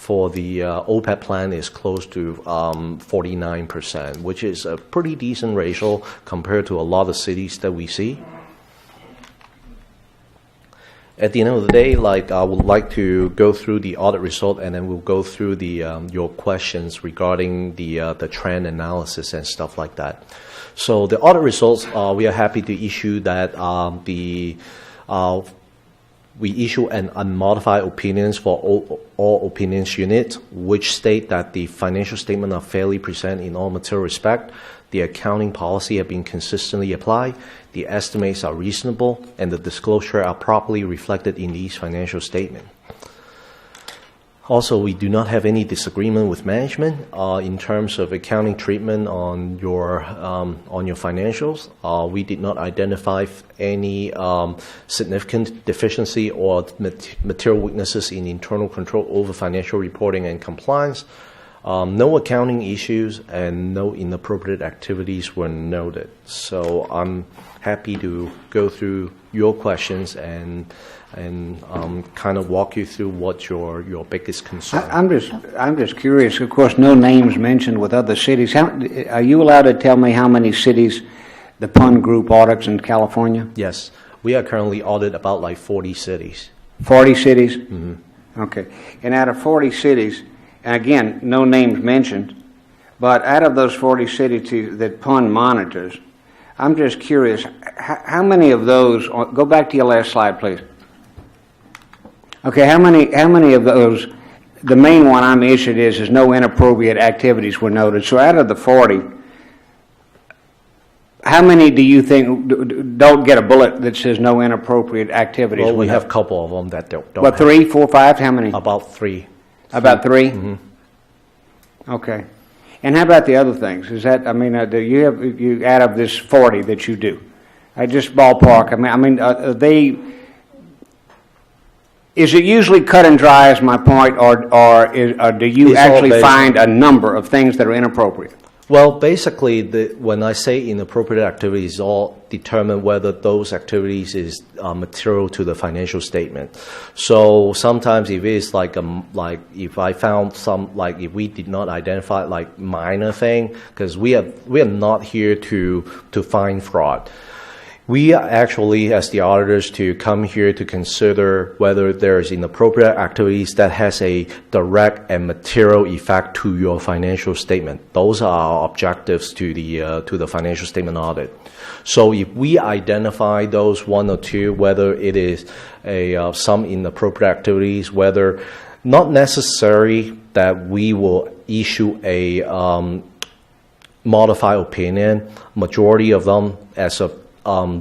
OPEB plan is close to 49%, which is a pretty decent ratio compared to a lot of cities that we see. At the end of the day, I would like to go through the audit result, and then we'll go through your questions regarding the trend analysis and stuff like that. So the audit results, we are happy to issue that we issue an unmodified opinions for all opinions units, which state that the financial statements are fairly presented in all material respect. The accounting policy have been consistently applied, the estimates are reasonable, and the disclosure are properly reflected in these financial statements. Also, we do not have any disagreement with management in terms of accounting treatment on your financials. We did not identify any significant deficiency or material weaknesses in internal control over financial reporting and compliance. No accounting issues and no inappropriate activities were noted. So I'm happy to go through your questions and kind of walk you through what your biggest concern. I'm just curious. Of course, no names mentioned with other cities. Are you allowed to tell me how many cities the PUN group audits in California? Yes, we are currently audited about like 40 cities. 40 cities? Mm-hmm. Okay. And out of 40 cities, and again, no names mentioned, but out of those 40 cities that PUN monitors, I'm just curious, how many of those, go back to your last slide, please. Okay, how many of those, the main one I'm issued is no inappropriate activities were noted. So out of the 40, how many do you think don't get a bullet that says no inappropriate activities? Well, we have a couple of them that don't. What, 3, 4, 5? How many? About 3. About 3? Mm-hmm. Okay. And how about the other things? Is that, do you out of this 40 that you do? I just ballpark. Is it usually cut and dry, is my point, or do you It's actually find a number of things that are inappropriate? Well, basically, when I say inappropriate activities, it's all determine whether those activities is material to the financial statement. So sometimes if it's like if I found some, like if we did not identify like minor thing, because we are not here to find fraud. We are actually, as the auditors, to come here to consider whether there is inappropriate activities that has a direct and material effect to your financial statement. Those are our objectives to the financial statement audit. So if we identify those 1 or 2, whether it is some inappropriate activities, whether not necessary that we will issue a modified opinion, majority of them as of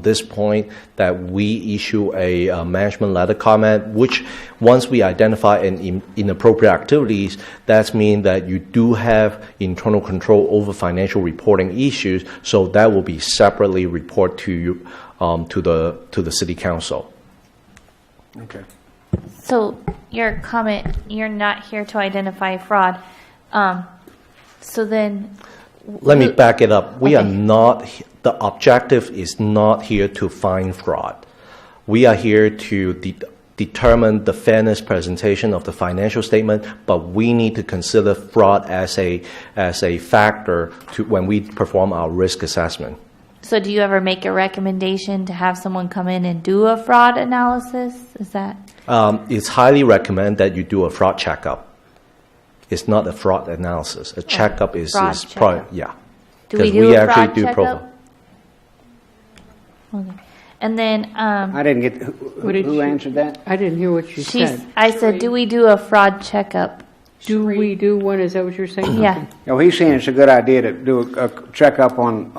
this point that we issue a management letter comment, which once we identify an inappropriate activities, that means that you do have internal control over financial reporting issues, so that will be separately reported to you, to the city council. Okay. So your comment, you're not here to identify fraud. So then... Let me back it up. We Okay. are not... The objective is not here to find fraud. We are here to determine the fairness presentation of the financial statement, but we need to consider fraud as a factor to when we perform our risk assessment. So do you ever make a recommendation to have someone come in and do a fraud analysis? Is that? It's highly recommended that you do a fraud checkup. It's not a fraud analysis. A checkup is probably, yeah. Do we 'Cause do we a actually fraud do checkup? profile. Okay. And then I didn't get, who answered that? I didn't hear what you said. I said, do we do a fraud checkup? Do we do one? Is that what you're saying? Yeah. No, he's saying it's a good idea to do a checkup on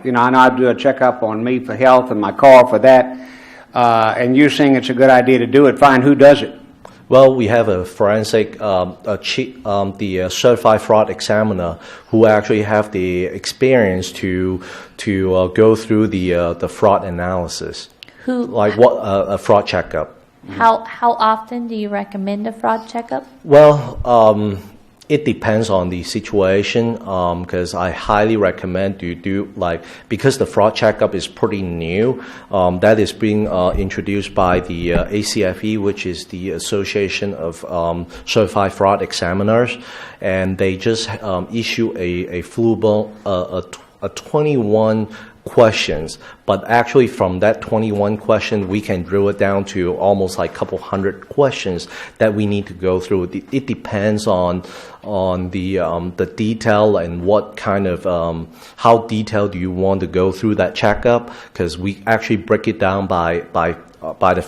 you know, I know I do a checkup on me for health and my car for that, and you're saying it's a good idea to do it. Fine, who does it? Well, we have a forensic, the certified fraud examiner who actually have the experience to go through the fraud analysis. Who? Like what a fraud checkup. How often do you recommend a fraud checkup? Well, it depends on the situation, because I highly recommend you do, like, because the fraud checkup is pretty new, that is being introduced by the ACFE, which is the Association of Certified Fraud Examiners, and they just issue a full, a 21 questions, but actually from that 21 question, we can drill it down to almost like a couple hundred questions that we need to go through. It depends on the detail and what kind of how detailed do you want to go through that checkup, because we actually break it down by the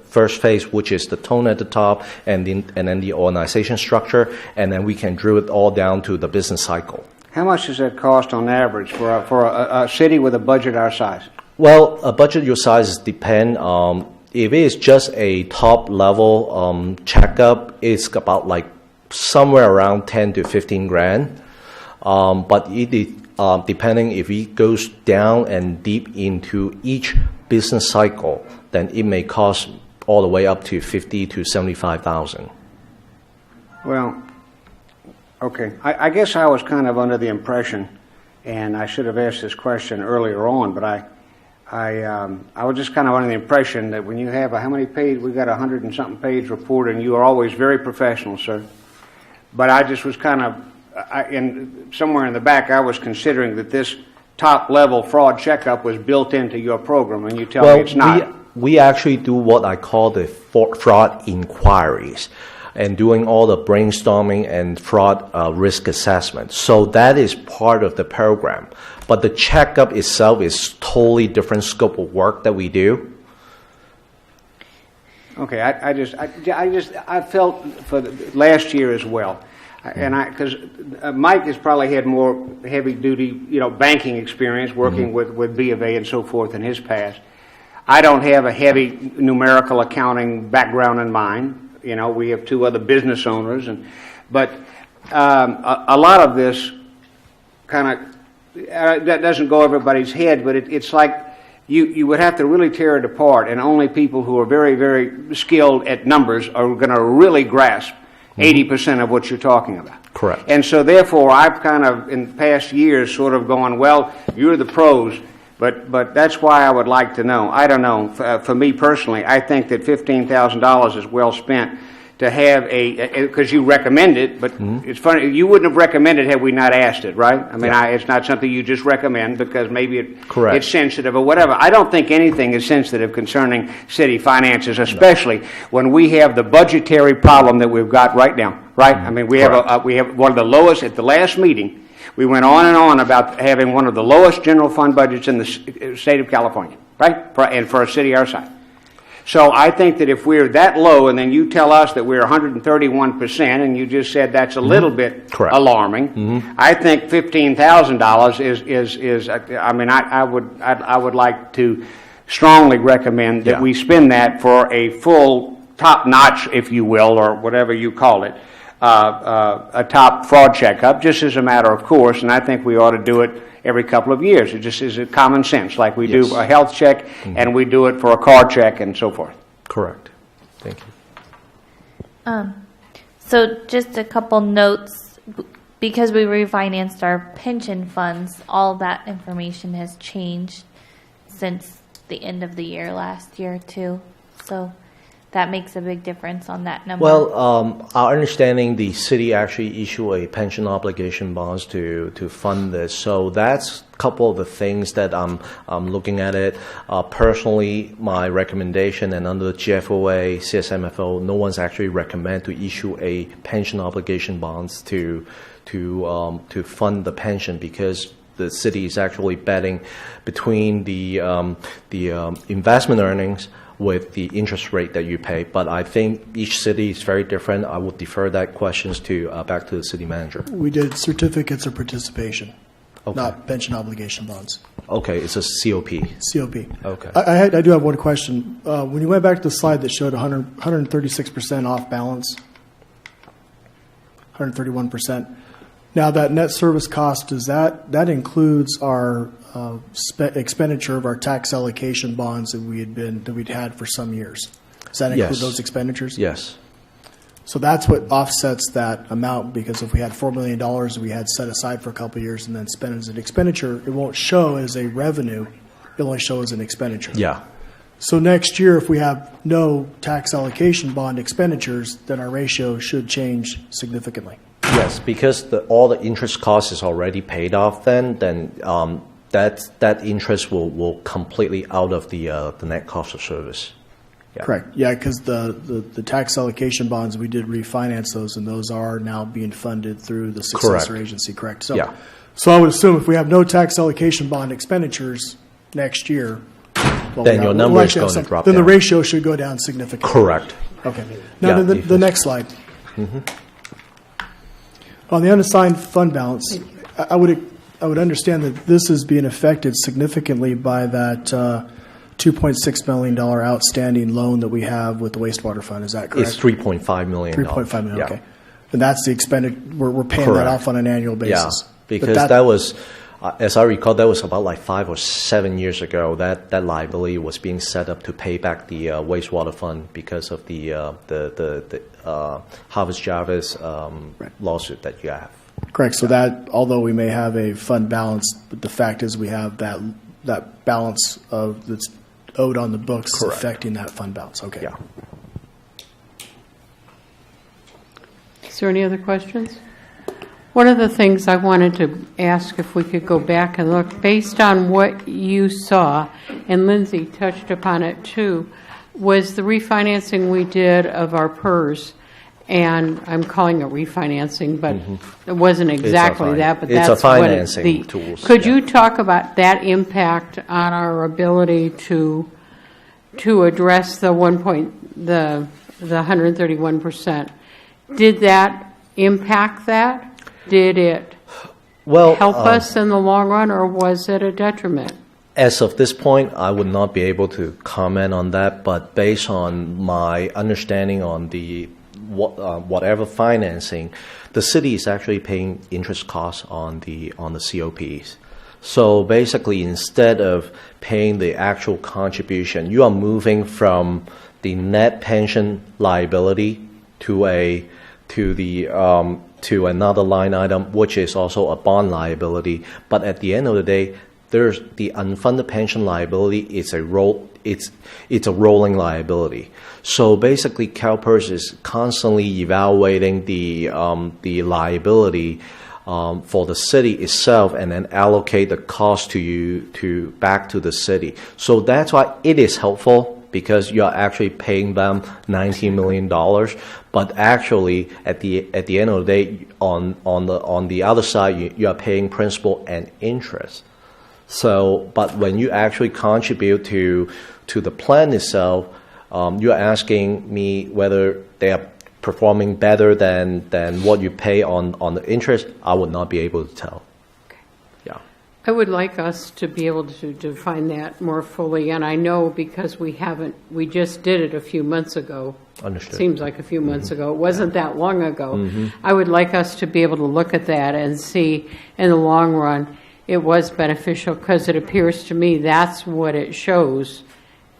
first phase, which is the tone at the top, and then the organization structure, and then we can drill it all down to the business cycle. How much does that cost on average for a city with a budget our size? Well, a budget your size depend. If it is just a top level checkup, it's about like somewhere around 10 to 15 grand. But it depending if it goes down and deep into each business cycle, then it may cost all the way up to 50 to 75,000. Well, okay. I guess I was kind of under the impression, and I should have asked this question earlier on, but I was just kind of under the impression that when you have how many page, we got 100 and something page report, and you are always very professional, sir. But I just was kind of, somewhere in the back, I was considering that this top level fraud checkup was built into your program, and you tell me it's not. We actually do what I call the fraud inquiries, and doing all the brainstorming and fraud risk assessment. So that is part of the program. But the checkup itself is totally different scope of work that we do. Okay, I felt for last year as well, and because Mike has probably had more heavy duty, banking experience working with B of A and so forth in his past. I don't have a heavy numerical accounting background in mine. We have two other business owners, but a lot of this kind of that doesn't go over everybody's head. But it's like you would have to really tear it apart, and only people who are very, very skilled at numbers are going to really grasp 80% of what you're talking about. Correct. And so, therefore, I've kind of in past years sort of gone, well, you're the pros. But that's why I would like to know. I don't know. For me personally, I think that $15,000 is well spent to have because you recommend it, but it's funny, you wouldn't have recommended had we not asked it, right? I mean, it's not something you just recommend because maybe it's sensitive or whatever. I don't think anything is sensitive concerning city finances, especially when we have the budgetary problem that we've got right now, right? I mean, we have one of the lowest at the last meeting. We went on and on about having one of the lowest general fund budgets in the state of California, right? And for a city our size. So I think that if we're that low, and then you tell us that we're 131%, and you just said that's a little bit alarming, I think $15,000 is. I mean, I would like to strongly recommend that we spend that for a full top notch, if you will, or whatever you call it. A top fraud checkup, just as a matter of course, and I think we ought to do it every couple of years. It just is a common sense, like we do a health check and we do it for a car check and so forth. Correct. Thank you. So just a couple notes, because we refinanced our pension funds, all that information has changed since the end of the year last year too. So that makes a big difference on that number. Well, our understanding, the city actually issue a pension obligation bonds to fund this. So that's a couple of the things that I'm looking at it. Personally, my recommendation, and under the GFOA, CSMFO, no one's actually recommend to issue a pension obligation bonds to fund the pension, because the city is actually betting between the investment earnings with the interest rate that you pay. But I think each city is very different. I will defer that questions to back to the city manager. We did certificates of participation, Okay. not pension obligation bonds. Okay, it's a COP. COP. Okay. I do have one question. When you went back to the slide that showed 136% off balance, 131%. Now that net service cost, does that includes our expenditure of our tax allocation bonds that we'd had for some years? Does that include Yes. those expenditures? Yes. So that's what offsets that amount, because if we had $4 million we had set aside for a couple of years and then spent as an expenditure, it won't show as a revenue. It'll only show as an expenditure. Yeah. So next year, if we have no tax allocation bond expenditures, then our ratio should change significantly. Yes, because all the interest cost is already paid off. Then that interest will completely out of the net cost of service. Yeah. Correct. Yeah, because the tax allocation bonds, we did refinance those, and those are now being funded through the successor Correct. agency. Correct. So, Yeah. so I would assume if we have no tax allocation bond expenditures next year, Then your number is going to drop Then down. the ratio should go down significantly. Correct. Okay. Now, Yeah, the next slide. On the unassigned fund balance, I would understand that this is being affected significantly by that $2.6 million outstanding loan that we have with the wastewater fund. Is that correct? It's $3.5 million. $3.5 million. Yeah. Okay. And that's the expended. We're paying that Correct. off on an annual basis. Yeah, because that was, as I recall, that was about like 5 or 7 years ago. That liability was being set up to pay back the wastewater fund because of the Harvest Jarvis lawsuit that you have. Correct. So that, although we may have a fund balance, but the fact is we have that balance of that's owed on the books is Correct. affecting that fund balance. Okay. Yeah. Is there any other questions? One of the things I wanted to ask, if we could go back and look, based on what you saw, and Lindsay touched upon it too, was the refinancing we did of our PERS. And I'm calling it refinancing, but it wasn't exactly that. But it's that's a financing what tools. Could yeah. you talk about that impact on our ability to address the 131%? Did that impact that? Did it help us in the long run, or was it a detriment? As of this point, I would not be able to comment on that. But based on my understanding on the whatever financing, the city is actually paying interest costs on the COPs. So basically, instead of paying the actual contribution, you are moving from the net pension liability to another line item, which is also a bond liability. But at the end of the day, there's the unfunded pension liability. It's a rolling liability. So basically, CalPERS is constantly evaluating the liability for the city itself, and then allocate the cost back to the city. So that's why it is helpful, because you are actually paying them $19 million. But actually, at the end of the day, on the other side, you are paying principal and interest. So, but when you actually contribute to the plan itself, you're asking me whether they are performing better than what you pay on the interest. I would not be able to tell. Okay. Yeah. I would like us to be able to define that more fully, and I know because we just did it a few months ago. Understood. Seems like a few months ago. It wasn't that long ago. I would like us to be able to look at that and see in the long run it was beneficial, because it appears to me that's what it shows.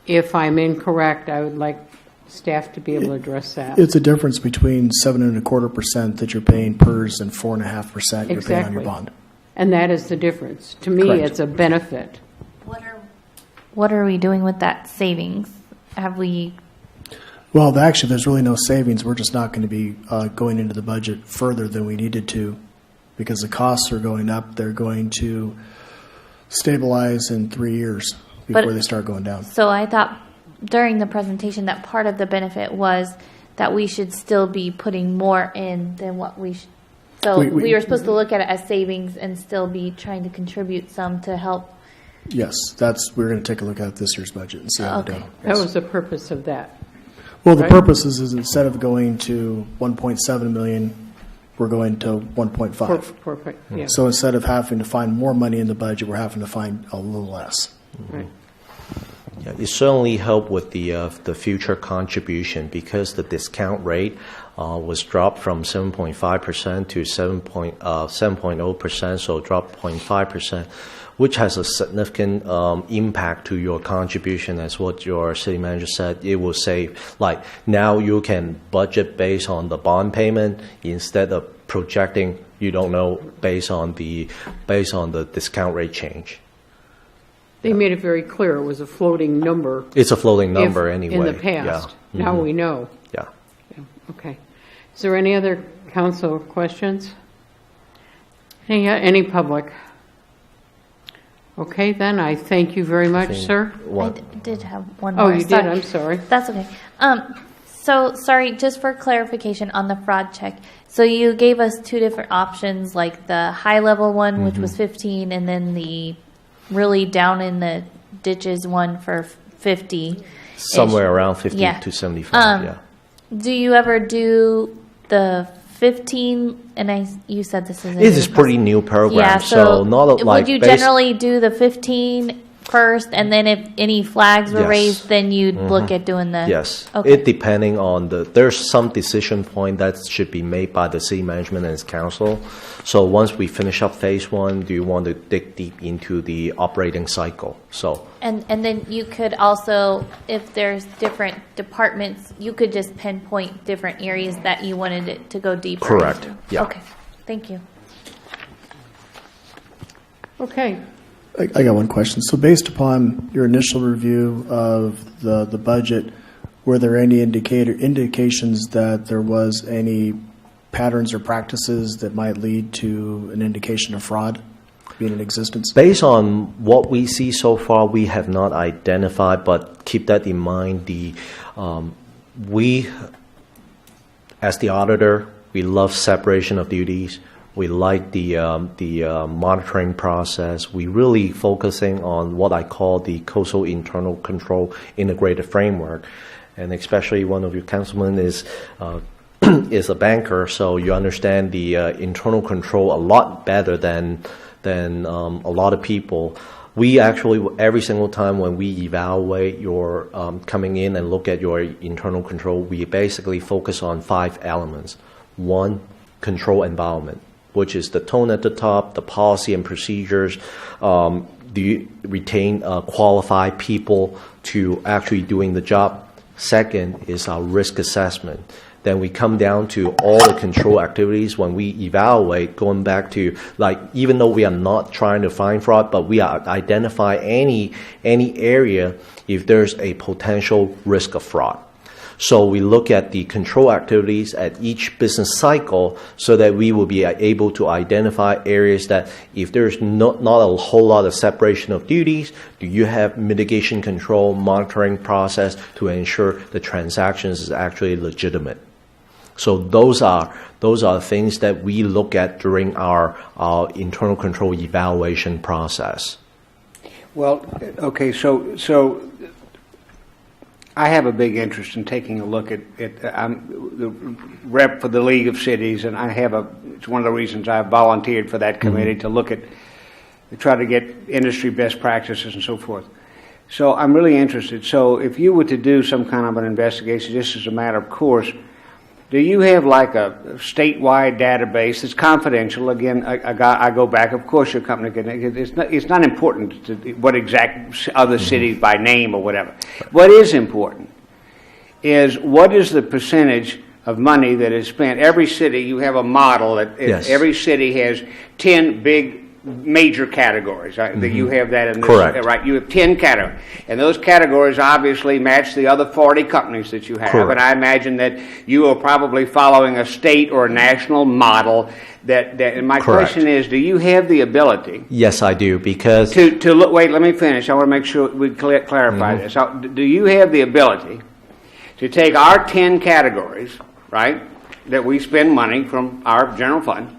If I'm incorrect, I would like staff to be able to address that. It's a difference between 7.25% that you're paying PERS and 4.5% you're paying on your bond. And that is the difference. To me, Correct. it's a benefit. What are we doing with that savings? Have we? Well, actually, there's really no savings. We're just not going to be going into the budget further than we needed to because the costs are going up. They're going to stabilize in 3 years before they start going down. So I thought during the presentation that part of the benefit was that we should still be putting more in than what we should. So we were supposed to look at it as savings and still be trying to contribute some to help. Yes, we're going to take a look at this year's budget and see how we're doing. That was the purpose of that. Well, the right? purpose is instead of going to 1.7 million, we're going to 1.5. Yeah. So instead of having to find more money in the budget, we're having to find a little less. Right. Yeah, it certainly helped with the future contribution because the discount rate was dropped from 7.5% to 7.0%, so dropped 0.5%, which has a significant impact to your contribution. As what your city manager said, it will save. Like now, you can budget based on the bond payment instead of projecting. You don't know based on the discount rate change. They made it very clear it was a floating number. It's a floating number anyway. In the past. Yeah. Now we know. Yeah. Okay. Is there any other council questions? Any public? Okay, then I thank you very much, sir. I did have one more. Oh, you did? I'm sorry. That's okay. So, sorry, just for clarification on the fraud check. So you gave us two different options, like the high-level one, which was 15, and then the really down in the ditches one for 50. Somewhere around 50 to 75, yeah. Do you ever do the 15? And you said this is. It is pretty new program, yeah, so not like. Would you generally do the 15 first, and then if any flags were raised, then you'd look at doing the. Yes, okay. It depending on there's some decision point that should be made by the city management and its council. So once we finish up phase one, do you want to dig deep into the operating cycle? So. And then you could also, if there's different departments, you could just pinpoint different areas that you wanted it to go deeper. Correct. Into. Yeah. Okay. Thank you. Okay. I got one question. So based upon your initial review of the budget, were there any indications that there was any patterns or practices that might lead to an indication of fraud being in existence? Based on what we see so far, we have not identified, but keep that in mind. We, as the auditor, we love separation of duties. We like the monitoring process. We really focusing on what I call the coastal internal control integrated framework, and especially one of your councilmen is a banker, so you understand the internal control a lot better than a lot of people. We actually, every single time when we evaluate your coming in and look at your internal control, we basically focus on 5 elements. 1, control environment, which is the tone at the top, the policy and procedures. Do you retain qualified people to actually doing the job? Second is our risk assessment. Then we come down to all the control activities when we evaluate, going back to, like, even though we are not trying to find fraud, but we are identify any area if there's a potential risk of fraud. So we look at the control activities at each business cycle so that we will be able to identify areas that if there's not a whole lot of separation of duties, do you have mitigation control monitoring process to ensure the transactions is actually legitimate? So those are things that we look at during our internal control evaluation process. Well, okay, so I have a big interest in taking a look at I'm the rep for the League of Cities, and it's one of the reasons I volunteered for that committee to look at, to try to get industry best practices and so forth. So I'm really interested. So if you were to do some kind of an investigation, just as a matter of course, do you have like a statewide database that's confidential? Again, I go back. Of course, your company can. It's not important to what exact other cities by name or whatever. What is important is what is the percentage of money that is spent. Every city, you have a model that every city has 10 big major categories. Right? That you have that in this, Correct. right? You have 10 categories, and those categories obviously match the other 40 companies that you have. Correct. And I imagine that you are probably following a state or national model. And my Correct. question is, do you have the ability Yes, I do, because to look? Wait, let me finish. I want to make sure we clarify this. So, do you have the ability to take our 10 categories, right, that we spend money from our general fund,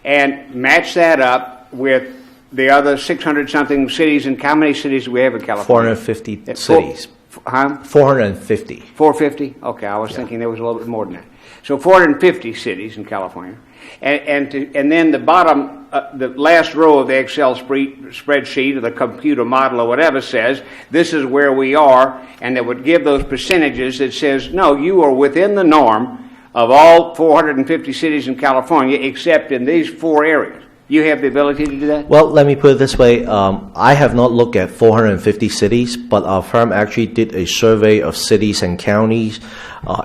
and match that up with the other 600-something cities? And how many cities do we have in California? 450 cities. 450. 450? Okay, I was thinking there was a little bit more than that. So 450 cities in California. And then the bottom, the last row of the Excel spreadsheet or the computer model or whatever says, this is where we are, and it would give those percentages that says, no, you are within the norm of all 450 cities in California except in these 4 areas. You have the ability to do that? Well, let me put it this way. I have not looked at 450 cities, but our firm actually did a survey of cities and counties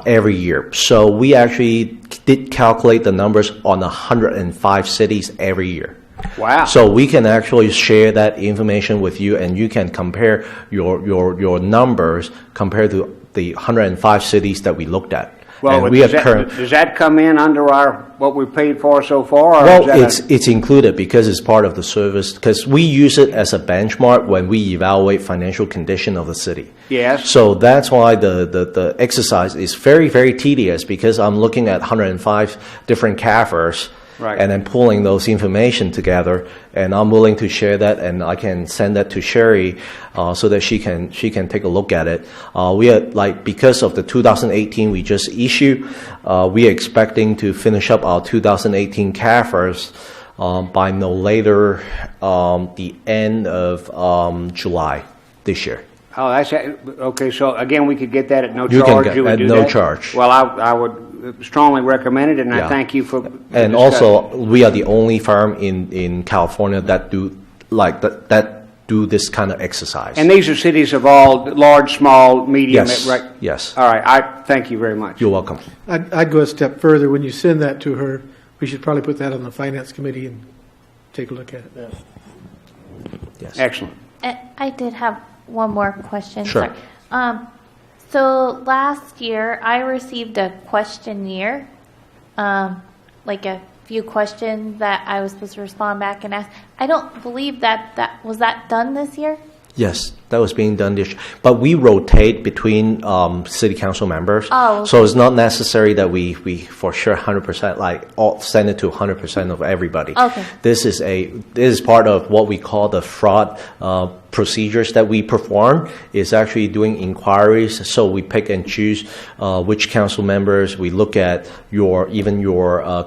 every year. So we actually did calculate the numbers on 105 cities every year. Wow. So we can actually share that information with you, and you can compare your numbers compared to the 105 cities that we looked at. Well, And we does that come in under our what we paid for so far? Or Well, is that it's included because it's part of the service, because we use it as a benchmark when we evaluate financial condition of the city. Yes. So that's why the exercise is very, very tedious, because I'm looking at 105 different CAFRs. Right. And then pulling those information together, and I'm willing to share that, and I can send that to Sherry so that she can take a look at it. We are because of the 2018 we just issued, we are expecting to finish up our 2018 CAFRs by no later the end of July this year. Oh, that's okay. So again, we could get that at no You can charge. get You would at do no that? charge. Well, I would strongly recommend it, and I Yeah. thank you for. And also, we are the only firm in California that do that do this kind of exercise. And these are cities of all large, small, medium. Yes. Right? Yes. All right. I thank you very much. You're welcome. I'd go a step further. When you send that to her, we should probably put that on the finance committee and take a look at it. Yes. Excellent. I did have one more question. Sure. Sorry. So last year I received a questionnaire, like a few questions that I was supposed to respond back and ask. I don't believe that was that done this year? Yes, that was being done this year. But we rotate between city council members. Oh, okay. So it's not necessary that we for sure 100% send it to 100% of everybody. Okay. This is part of what we call the fraud procedures that we perform. Is actually doing inquiries. So we pick and choose which council members. We look at your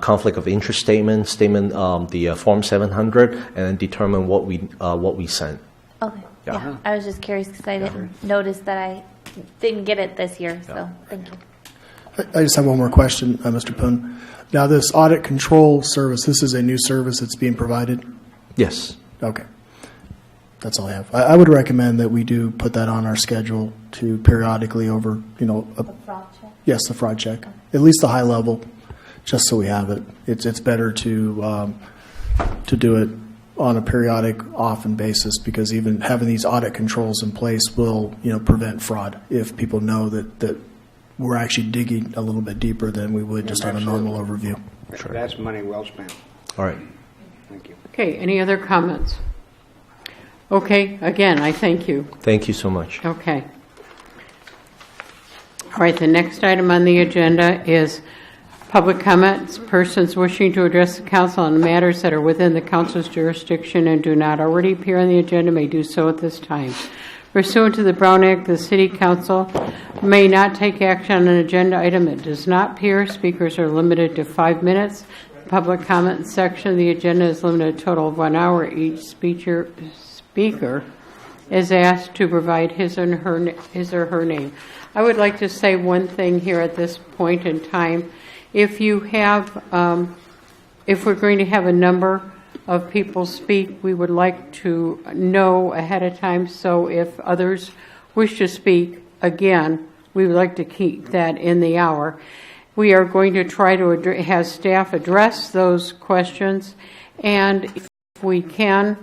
conflict of interest statement, the Form 700, and then determine what we send. Okay. Yeah. Yeah. I was just curious because I didn't notice that I didn't get it this year. So thank you. I just have one more question, Mr. Poon. Now, this audit control service, this is a new service that's being provided? Yes. Okay. That's all I have. I would recommend that we do put that on our schedule to periodically over, A fraud check. yes, the fraud check, at least the high level, just so we have it. It's better to do it on a periodic, often basis, because even having these audit controls in place will, prevent fraud if people know that we're actually digging a little bit deeper than we would just on a normal overview. Sure. That's money well spent. All right. Thank you. Okay, any other comments? Okay, again, I thank you. Thank you so much. Okay. All right, the next item on the agenda is public comments. Persons wishing to address the council on matters that are within the council's jurisdiction and do not already appear on the agenda may do so at this time. Pursuant to the Brown Act, the City Council may not take action on an agenda item that does not appear. Speakers are limited to 5 minutes. Public comment section of the agenda is limited to a total of 1 hour. Each speaker is asked to provide his or her name. I would like to say one thing here at this point in time. If you have, if we're going to have a number of people speak, we would like to know ahead of time. So if others wish to speak, again, we would like to keep that in the hour. We are going to try to have staff address those questions. And we can,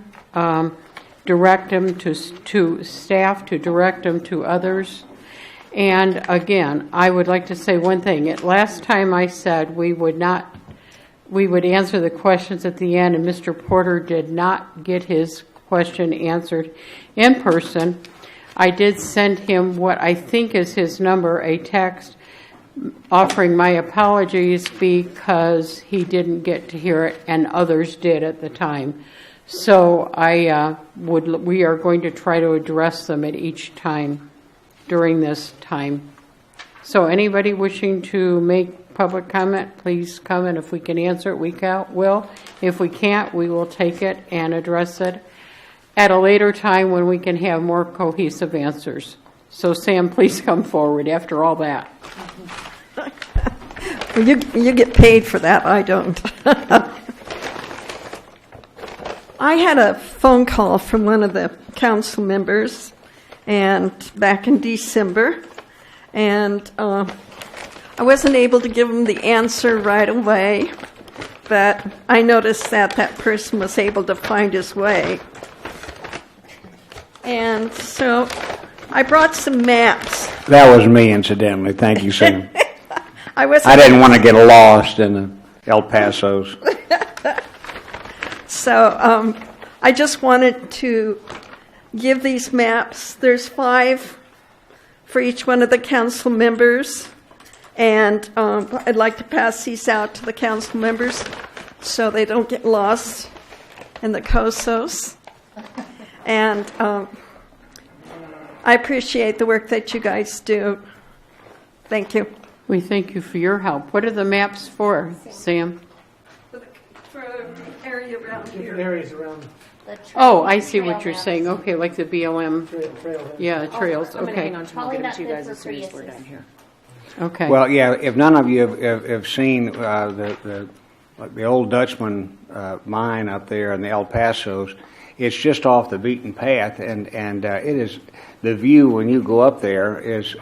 direct them to staff, to direct them to others. And again, I would like to say one thing. Last time I said we would answer the questions at the end, and Mr. Porter did not get his question answered in person. I did send him what I think is his number, a text offering my apologies because he didn't get to hear it and others did at the time. So we are going to try to address them at each time during this time. So anybody wishing to make public comment, please come, and if we can answer it, we will. If we can't, we will take it and address it at a later time when we can have more cohesive answers. So Sam, please come forward after all that. Well, you get paid for that. I don't. I had a phone call from one of the council members, and back in December, and I wasn't able to give him the answer right away, but I noticed that that person was able to find his way. And so I brought some maps. That was me, incidentally. Thank you, Sam. I didn't want to get lost in the El Pasos. So I just wanted to give these maps. There's 5 for each one of the council members. And I'd like to pass these out to the council members so they don't get lost in the COSOs. And I appreciate the work that you guys do. Thank you. We thank you for your help. What are the maps for, Sam? For the area around here. Areas around. Oh, I see what you're saying. Okay, like the BLM. Trailhead. Yeah, trails. I'm going to Okay. hang on to them. I'll get them to you guys as soon as we're done here. Okay. Well, yeah, if none of you have seen the old Dutchman mine up there in the El Pasos, it's just off the beaten path, and it is, the view when you go up there is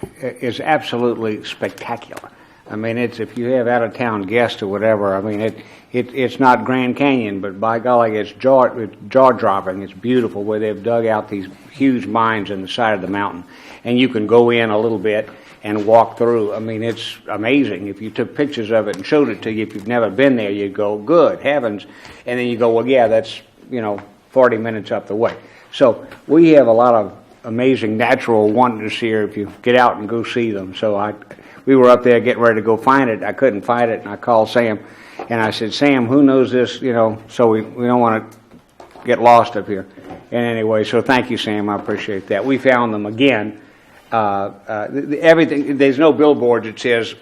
absolutely spectacular. I mean, it's, if you have out-of-town guests or whatever, I mean, it's not Grand Canyon, but by golly, it's jaw-dropping. It's beautiful where they've dug out these huge mines in the side of the mountain, and you can go in a little bit and walk through. I mean, it's amazing. If you took pictures of it and showed it to you, if you've never been there, you'd go, good heavens. And then you go, well, yeah, that's, 40 minutes up the way. So we have a lot of amazing natural wonders here if you get out and go see them. So we were up there getting ready to go find it. I couldn't find it, and I called Sam, and I said, Sam, who knows this, so we don't want to get lost up here. And anyway, so thank you, Sam. I appreciate that. We found them again. Everything, there's no billboard that says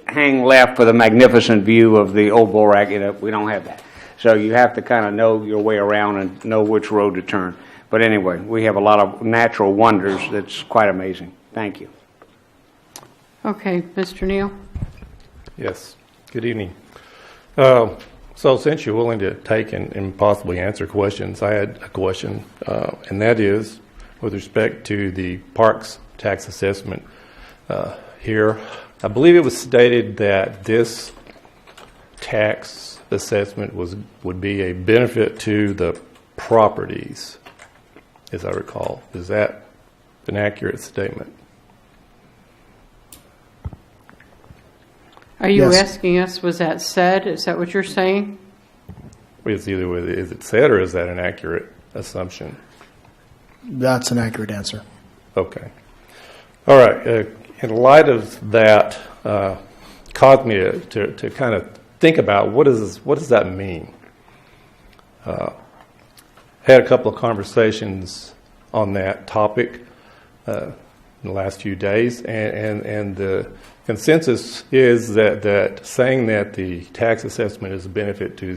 hang left for the magnificent view of the old Borac. We don't have that. So you have to kind of know your way around and know which road to turn. But anyway, we have a lot of natural wonders that's quite amazing. Thank you. Okay, Mr. Neal. Yes. Good evening. So since you're willing to take and possibly answer questions, I had a question, and that is with respect to the parks tax assessment here. I believe it was stated that this tax assessment would be a benefit to the properties, as I recall. Is that an accurate statement? Are you Yes. asking us, was that said? Is that what you're saying? It's either is it said or is that an accurate assumption? That's an accurate answer. Okay. All right. In light of that, caused me to kind of think about what does that mean? Had a couple of conversations on that topic in the last few days, and the consensus is that saying that the tax assessment is a benefit to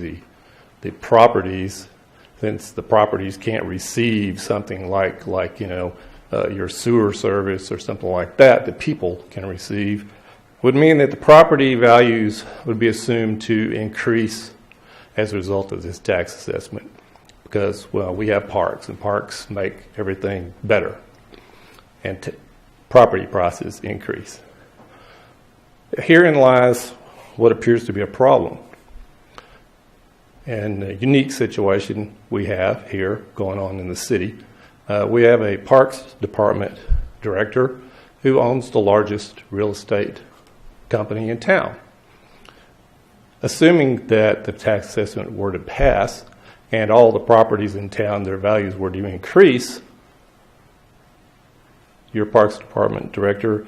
the properties, since the properties can't receive something like your sewer service or something like that people can receive, would mean that the property values would be assumed to increase as a result of this tax assessment because, well, we have parks, and parks make everything better, and property prices increase. Herein lies what appears to be a problem. and a unique situation we have here going on in the city. We have a Parks Department director who owns the largest real estate company in town. Assuming that the tax assessment were to pass and all the properties in town, their values were to increase, your Parks Department director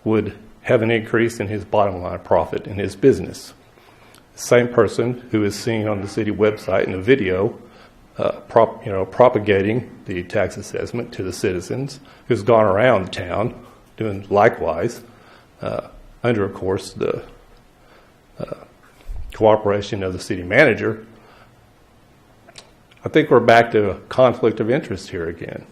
would have an increase in his bottom line profit in his business. The same person who is seen on the city website in a video propagating the tax assessment to the citizens, who's gone around town doing likewise, under, of course, the cooperation of the city manager. I think we're back to a conflict of interest here again.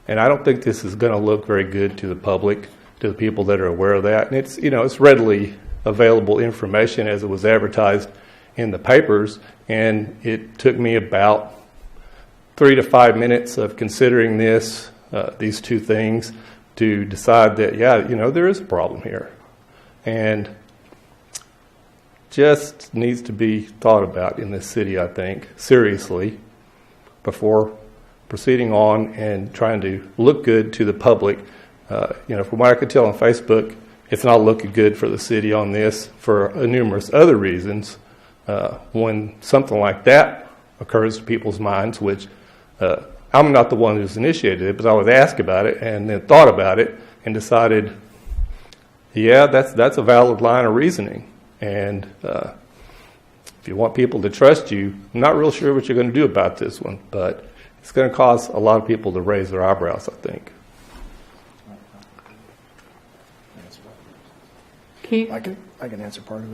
And I don't think this is going to look very good to the public, to the people that are aware of that. And it's readily available information as it was advertised in the papers. And it took me about 3 to 5 minutes of considering these two things, to decide that, there is a problem here. And just needs to be thought about in this city, I think, seriously, before proceeding on and trying to look good to the public. From what I could tell on Facebook, it's not looking good for the city on this for numerous other reasons. When something like that occurs to people's minds, which I'm not the one who's initiated it, but I was asked about it and then thought about it and decided, that's a valid line of reasoning. And if you want people to trust you, I'm not real sure what you're going to do about this one, but it's going to cause a lot of people to raise their eyebrows, I think. Keith? I can answer part of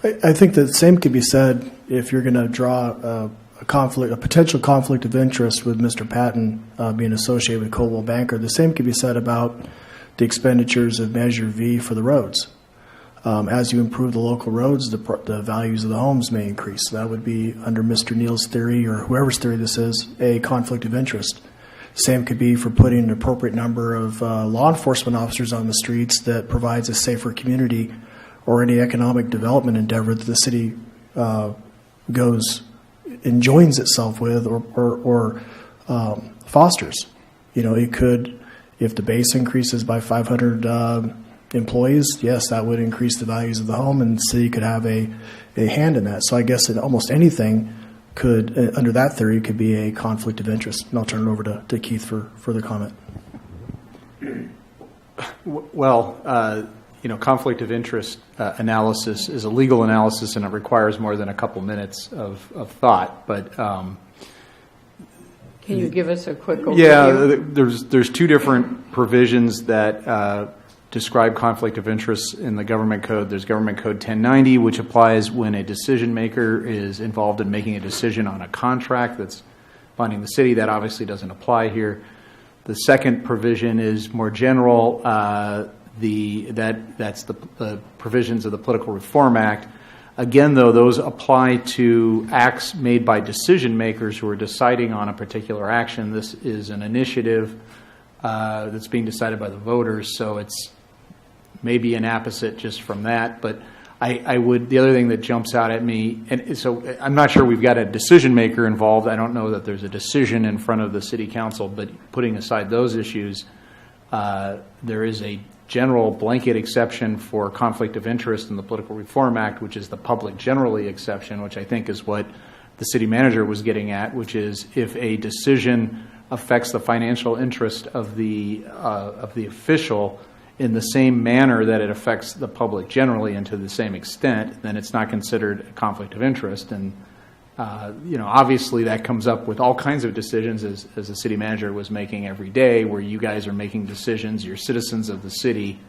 it. I think the same could be said if you're going to draw a potential conflict of interest with Mr. Patton being associated with Coldwell Banker. The same could be said about the expenditures of Measure V for the roads. As you improve the local roads, the values of the homes may increase. That would be, under Mr. Neal's theory, or whoever's theory this is, a conflict of interest. Same could be for putting an appropriate number of law enforcement officers on the streets that provides a safer community, or any economic development endeavor that the city joins itself with or fosters. It could, if the base increases by 500 employees, yes, that would increase the values of the home, and the city could have a hand in that. So I guess almost anything could, under that theory, could be a conflict of interest. And I'll turn it over to Keith for further comment. Well, conflict of interest analysis is a legal analysis, and it requires more than a couple minutes of thought. But can you give us a quick overview? Yeah, there's two different provisions that describe conflict of interest in the government code. There's Government Code 1090, which applies when a decision maker is involved in making a decision on a contract that's binding the city. That obviously doesn't apply here. The second provision is more general. That's the provisions of the Political Reform Act. Again, though, those apply to acts made by decision makers who are deciding on a particular action. This is an initiative that's being decided by the voters, so it's maybe an opposite just from that. But the other thing that jumps out at me, and so I'm not sure we've got a decision maker involved. I don't know that there's a decision in front of the city council, but putting aside those issues, there is a general blanket exception for conflict of interest in the Political Reform Act, which is the public generally exception, which I think is what the city manager was getting at, which is if a decision affects the financial interest of the official in the same manner that it affects the public generally and to the same extent, then it's not considered a conflict of interest. And obviously that comes up with all kinds of decisions, as the city manager was making every day, where you guys are making decisions, you're citizens of the city,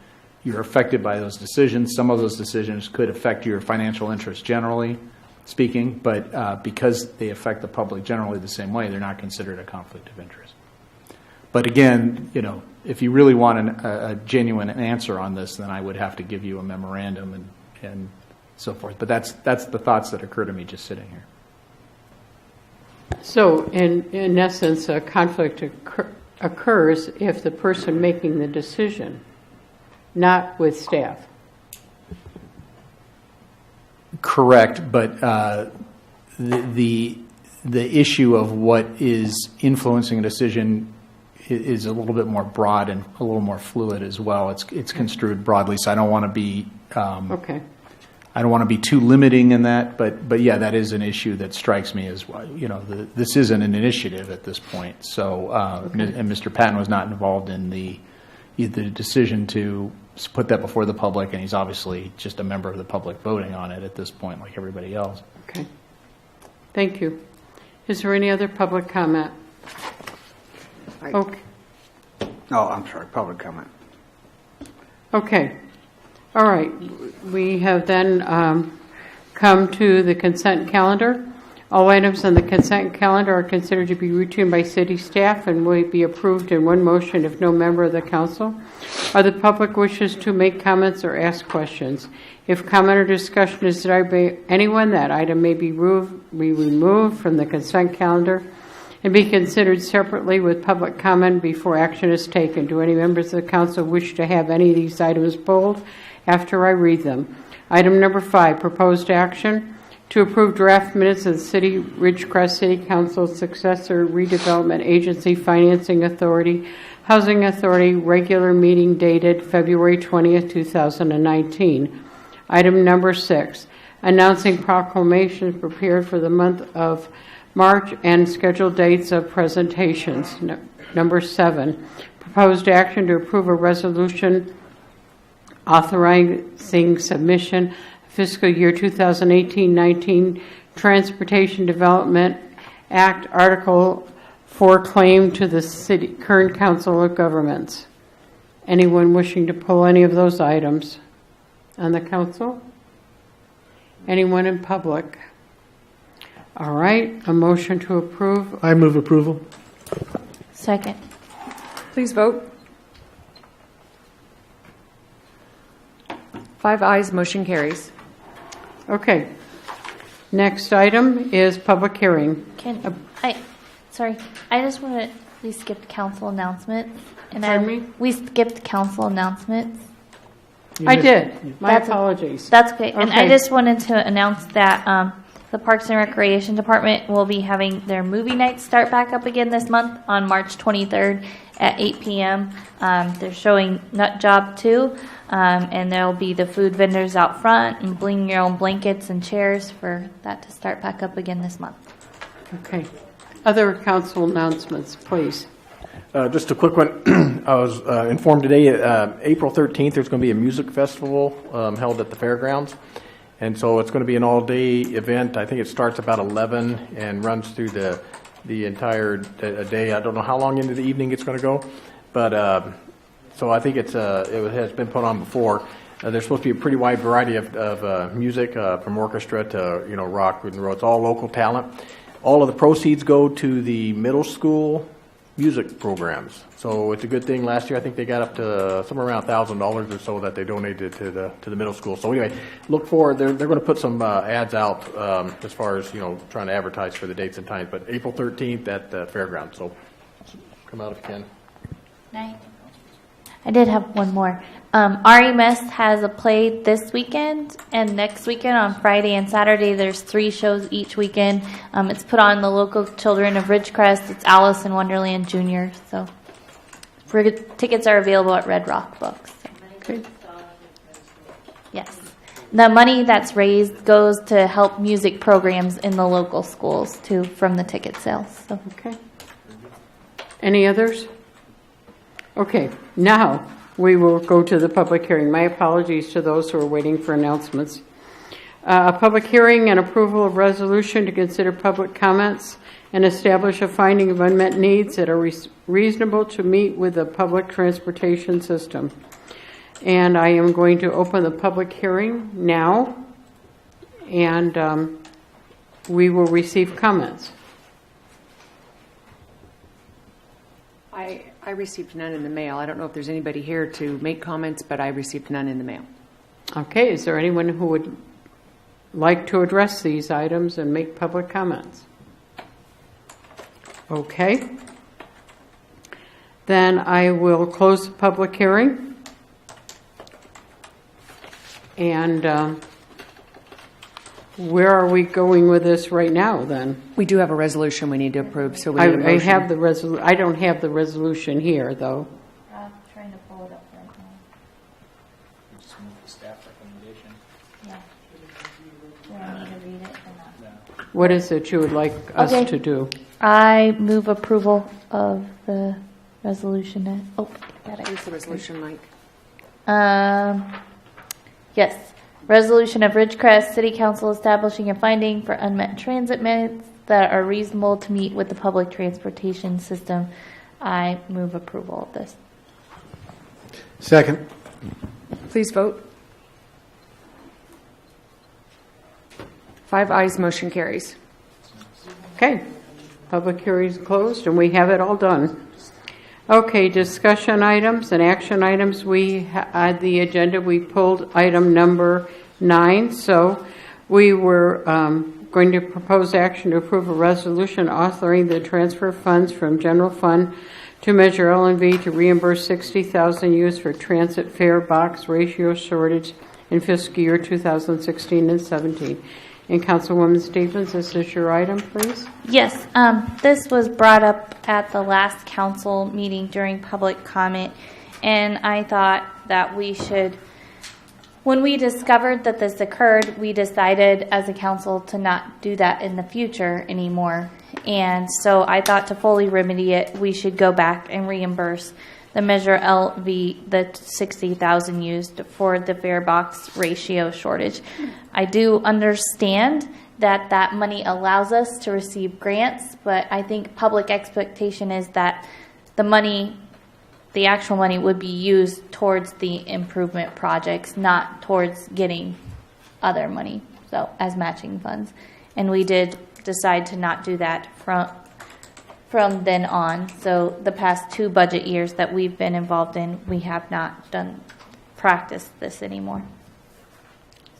you're affected by those decisions. Some of those decisions could affect your financial interest generally speaking, but because they affect the public generally the same way, they're not considered a conflict of interest. But again, if you really want a genuine answer on this, then I would have to give you a memorandum and so forth. But that's the thoughts that occur to me just sitting here. So, in essence, a conflict occurs if the person making the decision, not with staff. Correct, but the issue of what is influencing a decision is a little bit more broad and a little more fluid as well. It's construed broadly, so I don't want to be Okay. I don't want to be too limiting in that, but yeah, that is an issue that strikes me as well. This isn't an initiative at this point, so and Mr. Patton was not involved in the decision to put that before the public, and he's obviously just a member of the public voting on it at this point, like everybody else. Okay. Thank you. Is there any other public comment? Okay. Oh, I'm sorry, public comment. Okay. All right. We have then come to the consent calendar. All items on the consent calendar are considered to be routine by city staff and will be approved in one motion if no member of the council or the public wishes to make comments or ask questions. If comment or discussion is desired by anyone, that item may be removed from the consent calendar and be considered separately with public comment before action is taken. Do any members of the council wish to have any of these items pulled after I read them? Item number 5, proposed action to approve draft minutes of the Ridgecrest City Council successor redevelopment agency financing authority, housing authority, regular meeting dated February 20th, 2019. Item number 6, announcing proclamations prepared for the month of March and scheduled dates of presentations. Number 7, proposed action to approve a resolution authorizing submission fiscal year 2018-19 Transportation Development Act Article 4 claim to the City Kern Council of Governments. Anyone wishing to pull any of those items on the council? Anyone in public? All right, a motion to approve. I move approval. Second. Please vote. 5 ayes, motion carries. Okay. Next item is public hearing. Sorry, I just want to, we skipped council announcements. And Pardon me? We skipped council announcements. I did. My apologies. That's okay. And I Okay. just wanted to announce that the Parks and Recreation Department will be having their movie nights start back up again this month on March 23rd at 8 p.m. They're showing Nut Job 2, and there will be the food vendors out front and bring your own blankets and chairs for that to start back up again this month. Okay. Other council announcements, please. Just a quick one. I was informed today, April 13th, there's going to be a music festival held at the fairgrounds. And so it's going to be an all-day event. I think it starts about 11 and runs through the entire day. I don't know how long into the evening it's going to go. But so I think it has been put on before. There's supposed to be a pretty wide variety of music from orchestra to rock and roll. It's all local talent. All of the proceeds go to the middle school music programs. So it's a good thing. Last year I think they got up to somewhere around $1,000 or so that they donated to the middle school. So anyway, look forward. They're going to put some ads out as far as trying to advertise for the dates and times. But April 13th at the fairground. So come out if you can. Night. I did have one more. REMS has a play this weekend and next weekend on Friday and Saturday. There's 3 shows each weekend. It's put on the local children of Ridgecrest. It's Alice in Wonderland Jr. So tickets are available at Red Rock Books. Okay. Yes. The money that's raised goes to help music programs in the local schools too from the ticket sales. So. Okay. Any others? Okay. Now we will go to the public hearing. My apologies to those who are waiting for announcements. A public hearing and approval of resolution to consider public comments and establish a finding of unmet needs that are reasonable to meet with the public transportation system. And I am going to open the public hearing now, and we will receive comments. I received none in the mail. I don't know if there's anybody here to make comments, but I received none in the mail. Okay, is there anyone who would like to address these items and make public comments? Okay. Then I will close the public hearing. And Where are we going with this right now, then? We do have a resolution we need to approve, so we need a I motion. have the I don't have the resolution here, though. I'm trying to pull it up right now. Just move the staff recommendation. Yeah. Do I need to read it or not? What is it you would like us Okay. to do? I move approval of the resolution. Oh, got it. What's the resolution, Mike? Yes. Resolution of Ridgecrest City Council establishing a finding for unmet transit minutes that are reasonable to meet with the public transportation system. I move approval of this. Second. Please vote. 5 ayes, motion carries. Okay. Public hearing is closed, and we have it all done. Okay, discussion items and action items. We had the agenda. We pulled item number 9. So we were going to propose action to approve a resolution authoring the transfer of funds from general fund to Measure L&V to reimburse $60,000 used for transit fare box ratio shortage in fiscal year 2016 and 17. And Councilwoman Stevens, this is your item, please. Yes, this was brought up at the last council meeting during public comment, and I thought that we should, when we discovered that this occurred, we decided as a council to not do that in the future anymore. And so I thought to fully remedy it, we should go back and reimburse the Measure LV, the $60,000 used for the fare box ratio shortage. I do understand that that money allows us to receive grants, but I think public expectation is that the money, the actual money, would be used towards the improvement projects, not towards getting other money, so as matching funds. And we did decide to not do that from then on. So the past 2 budget years that we've been involved in, we have not practiced this anymore.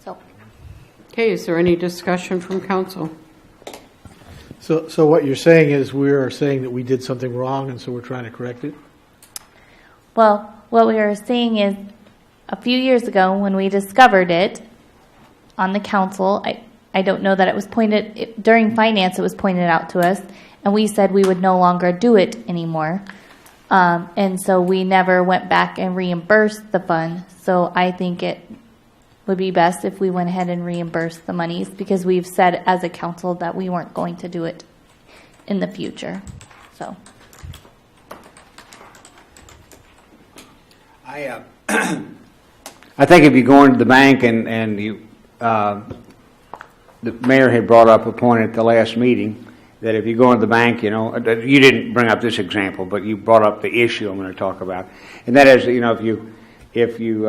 So. Okay, is there any discussion from council? So what you're saying is we're saying that we did something wrong, and so we're trying to correct it? Well, what we were saying is a few years ago when we discovered it on the council, I don't know that it was pointed, during finance it was pointed out to us, and we said we would no longer do it anymore. And so we never went back and reimbursed the fund. So I think it would be best if we went ahead and reimbursed the monies, because we've said as a council that we weren't going to do it in the future. So. I think if you go into the bank and you, the mayor had brought up a point at the last meeting that if you go into the bank, you know, you didn't bring up this example, but you brought up the issue I'm going to talk about, and that is, you know, if you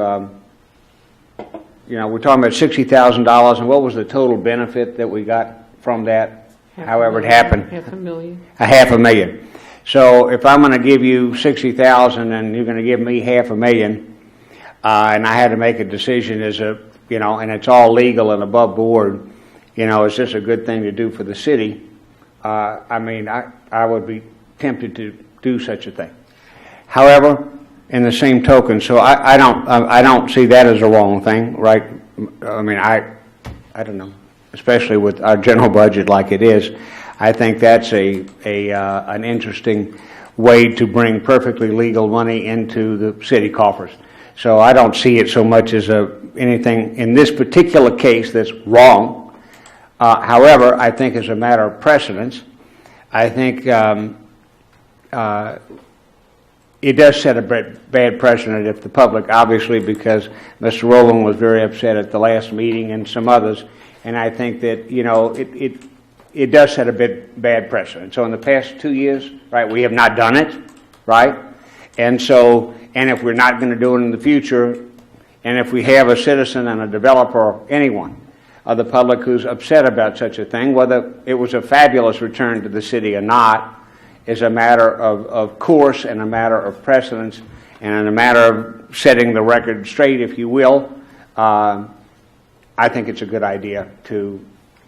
know, we're talking about $60,000, and what was the total benefit that we got from that? However it happened, $500,000. $500,000. So if I'm going to give you $60,000 and you're going to give me $500,000, and I had to make a decision as a, you know, and it's all legal and above board, you know, is this a good thing to do for the city? I mean, I would be tempted to do such a thing. However, in the same token, so I don't see that as a wrong thing, right? I mean, I don't know, especially with our general budget like it is. I think that's an interesting way to bring perfectly legal money into the city coffers. So I don't see it so much as anything in this particular case that's wrong. However, I think as a matter of precedence, I think it does set a bad precedent if the public, obviously, because Mr. Rowland was very upset at the last meeting and some others, and I think that, you know, it does set a bad precedent. So in the past 2 years, right, we have not done it, right? And so, and if we're not going to do it in the future, and if we have a citizen and a developer or anyone of the public who's upset about such a thing, whether it was a fabulous return to the city or not, is a matter of course and a matter of precedence and a matter of setting the record straight, if you will. I think it's a good idea to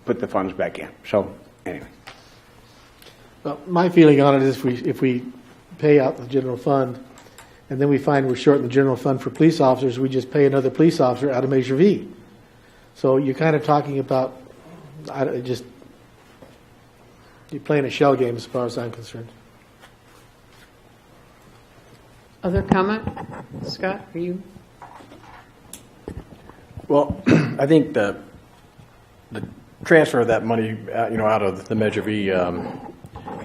put the funds back in. So, anyway. Well, my feeling on it is if we pay out the general fund and then we find we're short in the general fund for police officers, we just pay another police officer out of Measure V. So you're kind of talking about you're playing a shell game as far as I'm concerned. Other comment? Scott, are you? Well, I think the transfer of that money, out of the Measure V,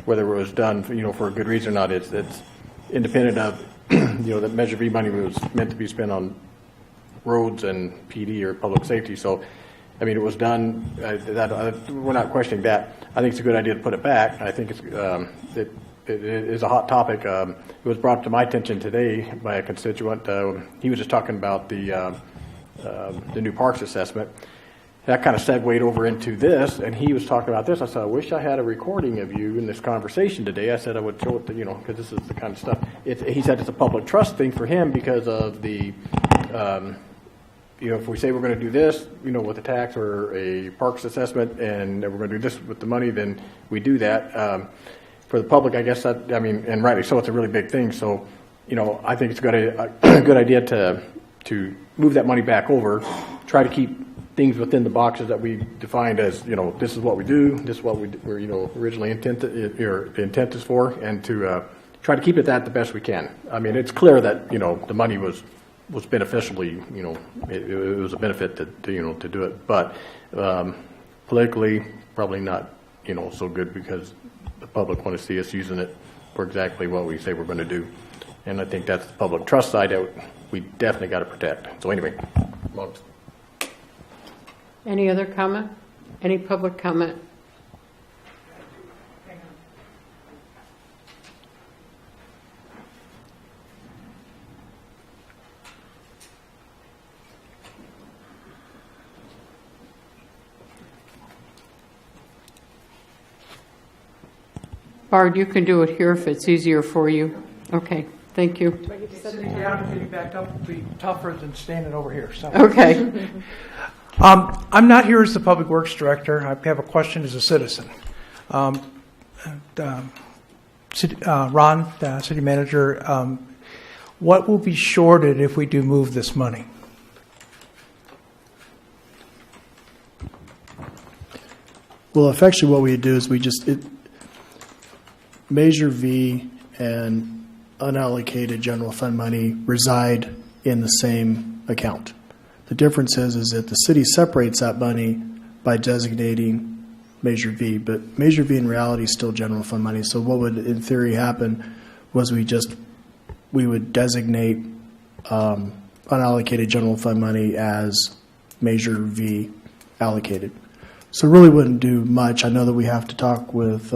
whether it was done, for a good reason or not, it's independent of, that Measure V money was meant to be spent on roads and PD or public safety. So, it was done. We're not questioning that. I think it's a good idea to put it back. I think it is a hot topic. It was brought to my attention today by a constituent. He was just talking about the new parks assessment. That kind of segued over into this, and he was talking about this. I said, I wish I had a recording of you in this conversation today. I said I would show it to, because this is the kind of stuff. He said it's a public trust thing for him because of the, if we say we're going to do this, with a tax or a parks assessment, and we're going to do this with the money, then we do that. For the public, I guess and rightly so, it's a really big thing. So, I think it's a good idea to move that money back over, try to keep things within the boxes that we defined as, this is what we do, this is what we're, originally intended, or the intent is for, and to try to keep it that the best we can. It's clear that, the money was beneficially, it was a benefit to do it, but politically, probably not, so good because the public want to see us using it for exactly what we say we're going to do. And I think that's the public trust side that we definitely got to protect. So anyway, Any other comment? Any public comment? Bard, you can do it here if it's easier for you. Okay, thank you. Sitting down and getting back up would be tougher than standing over here. So. Okay. I'm not here as the Public Works Director. I have a question as a citizen. Ron, the City Manager, what will be shorted if we do move this money? Well, effectively what we do is Measure V and unallocated general fund money reside in the same account. The difference is that the city separates that money by designating Measure V, but Measure V in reality is still general fund money. So what would in theory happen was we would designate unallocated general fund money as Measure V allocated. So it really wouldn't do much. I know that we have to talk with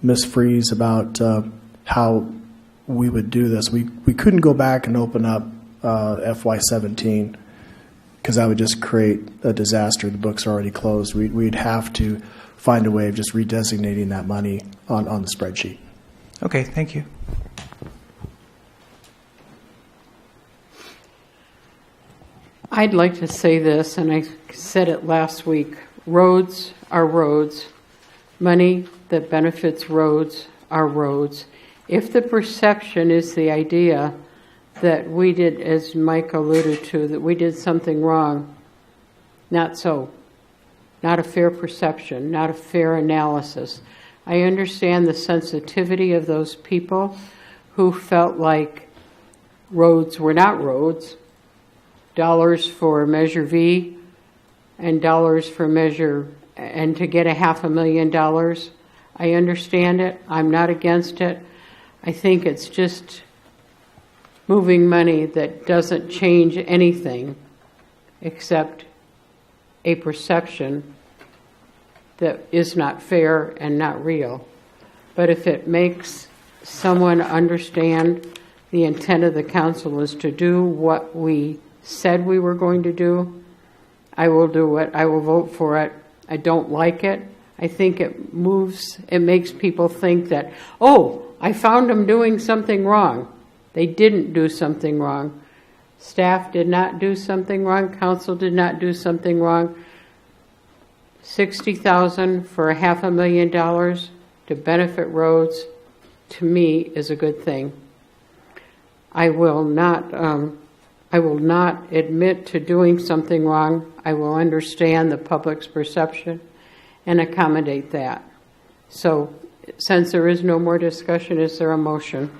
Ms. Freeze about how we would do this. We couldn't go back and open up FY17 because that would just create a disaster. The books are already closed. We'd have to find a way of just redesignating that money on the spreadsheet. Okay, thank you. I'd like to say this, and I said it last week. Roads are roads. Money that benefits roads are roads. If the perception is the idea that we did, as Mike alluded to, that we did something wrong, not so. Not a fair perception, not a fair analysis. I understand the sensitivity of those people who felt like roads were not roads. Dollars for Measure V and dollars for Measure, and to get $500,000. I understand it. I'm not against it. I think it's just moving money that doesn't change anything except a perception that is not fair and not real. But if it makes someone understand the intent of the council is to do what we said we were going to do, I will do it. I will vote for it. I don't like it. I think it makes people think that, oh, I found them doing something wrong. They didn't do something wrong. Staff did not do something wrong. Council did not do something wrong. $60,000 for $500,000 to benefit roads, to me, is a good thing. I will not I will not admit to doing something wrong. I will understand the public's perception and accommodate that. So, since there is no more discussion, is there a motion?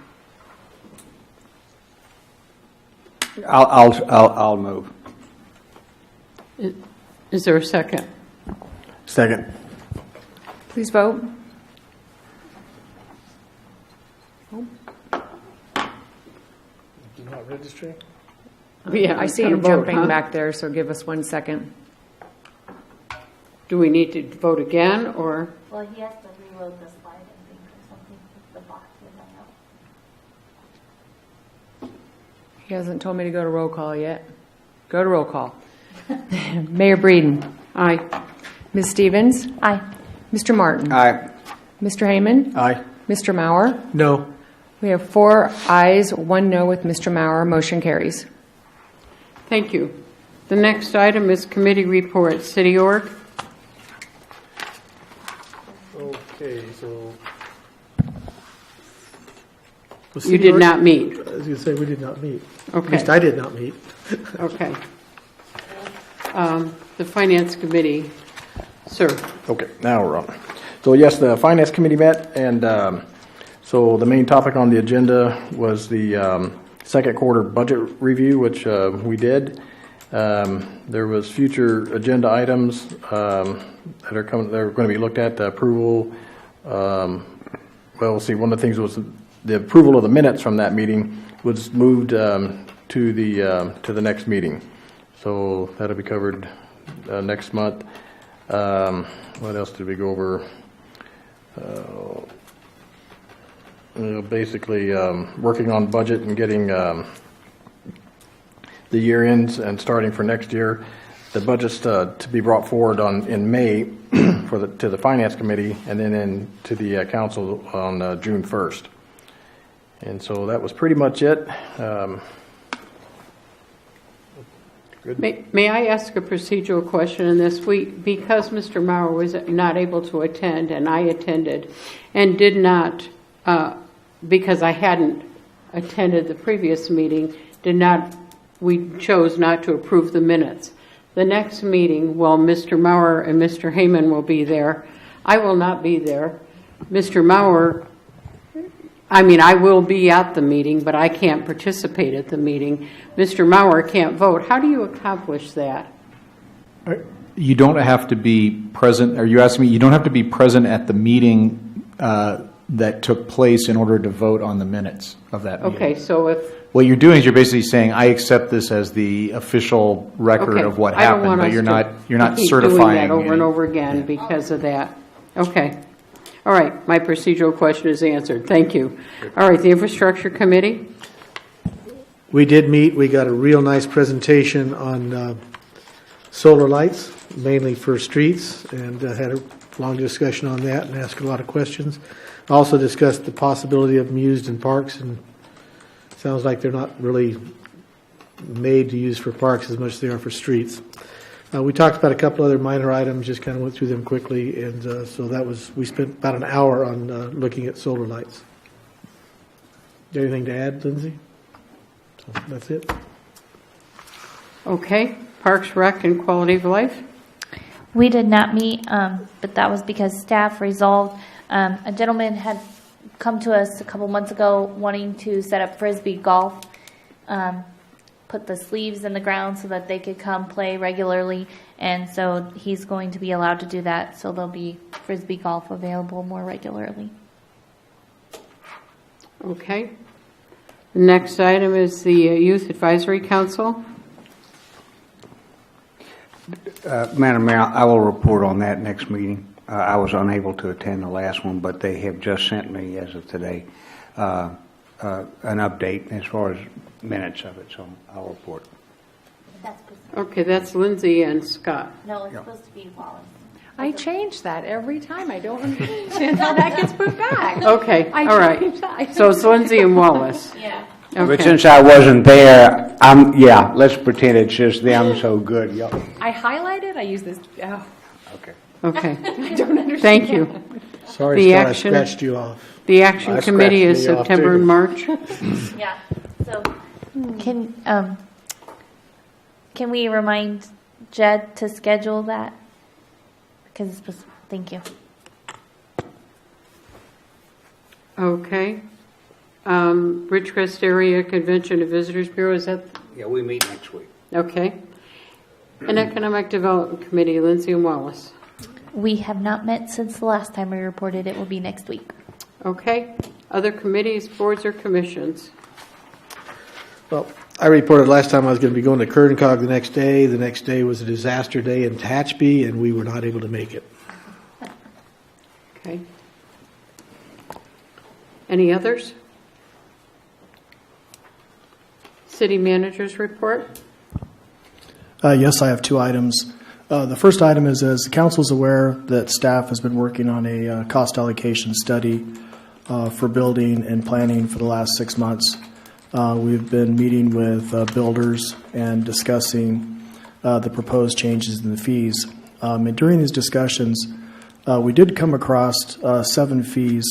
I'll move. Is there a second? Second. Please vote. Not registering? Yeah, I see him jumping back there, so give us 1 second. Do we need to vote again, or? Well, he has to reload the slide, I think, or something, with the box in the out. He hasn't told me to go to roll call yet. Go to roll call. Mayor Breeden. Aye. Ms. Stevens. Aye. Mr. Martin. Aye. Mr. Heyman. Aye. Mr. Maurer. No. We have 4 ayes, 1 no with Mr. Maurer. Motion carries. Thank you. The next item is committee report. City Org. Okay, so. You did not meet. I was going to say, we did not meet. Okay. At least I did not meet. Okay. The Finance Committee, sir. Okay, now we're on. So yes, the Finance Committee met, and so the main topic on the agenda was the second quarter budget review, which we did. There was future agenda items that are coming. They're going to be looked at. The approval. Well, we'll see. One of the things was the approval of the minutes from that meeting was moved to the next meeting. So that'll be covered next month. What else did we go over? Basically, working on budget and getting the year ends and starting for next year. The budget's to be brought forward in May to the Finance Committee, and then to the Council on June 1st. And so that was pretty much it. Good. May I ask a procedural question in this? Because Mr. Maurer was not able to attend, and I attended, and did not, because I hadn't attended the previous meeting, we chose not to approve the minutes. The next meeting, well, Mr. Maurer and Mr. Heyman will be there. I will not be there. Mr. Maurer, I will be at the meeting, but I can't participate at the meeting. Mr. Maurer can't vote. How do you accomplish that? You don't have to be present. Are you asking me? You don't have to be present at the meeting that took place in order to vote on the minutes of that meeting. Okay, so if... What you're doing is you're basically saying, I accept this as the official record of what happened, but you're not certifying doing that over any. and over again because of that. Okay. All right, my procedural question is answered. Thank you. All right, the Infrastructure Committee. We did meet. We got a real nice presentation on solar lights, mainly for streets, and had a long discussion on that and asked a lot of questions. Also discussed the possibility of them used in parks, and sounds like they're not really made to use for parks as much as they are for streets. We talked about a couple other minor items, just kind of went through them quickly, and so we spent about an hour on looking at solar lights. Anything to add, Lindsay? So that's it. Okay, Parks, Rec, and Quality of Life. We did not meet, but that was because staff resolved. A gentleman had come to us a couple months ago wanting to set up Frisbee golf, put the sleeves in the ground so that they could come play regularly, and so he's going to be allowed to do that, so there'll be Frisbee golf available more regularly. Okay. The next item is the Youth Advisory Council. Madam Mayor, I will report on that next meeting. I was unable to attend the last one, but they have just sent me, as of today, an update as far as minutes of it, so I'll report. Okay, that's Lindsay and Scott. No, it's supposed to be Wallace. I change that every time. I don't understand how that gets put back. Okay, all right. So it's Lindsay and Wallace. Yeah. Okay. But since I wasn't there, let's pretend it's just them, so good. Yep. I highlighted. I use this. Oh. Okay. Okay. I don't understand. Thank you. Sorry, The Scott, action- I scratched you off. The Action Committee is scratched me off, September too. and March. Yeah. So can Can we remind Jed to schedule that? Because it's supposed, thank you. Okay. Ridgecrest Area Convention and Visitors Bureau, is that? Yeah, we meet next week. Okay. And Economic Development Committee, Lindsay and Wallace. We have not met since the last time we reported. It will be next week. Okay. Other committees, boards, or commissions? Well, I reported last time I was going to be going to Kerncog the next day. The next day was a disaster day in Tehachapi, and we were not able to make it. Okay. Any others? City Manager's report? Yes, I have two items. The first item is, as the council is aware, that staff has been working on a cost allocation study for building and planning for the last 6 months. We've been meeting with builders and discussing the proposed changes in the fees. And during these discussions, we did come across 7 fees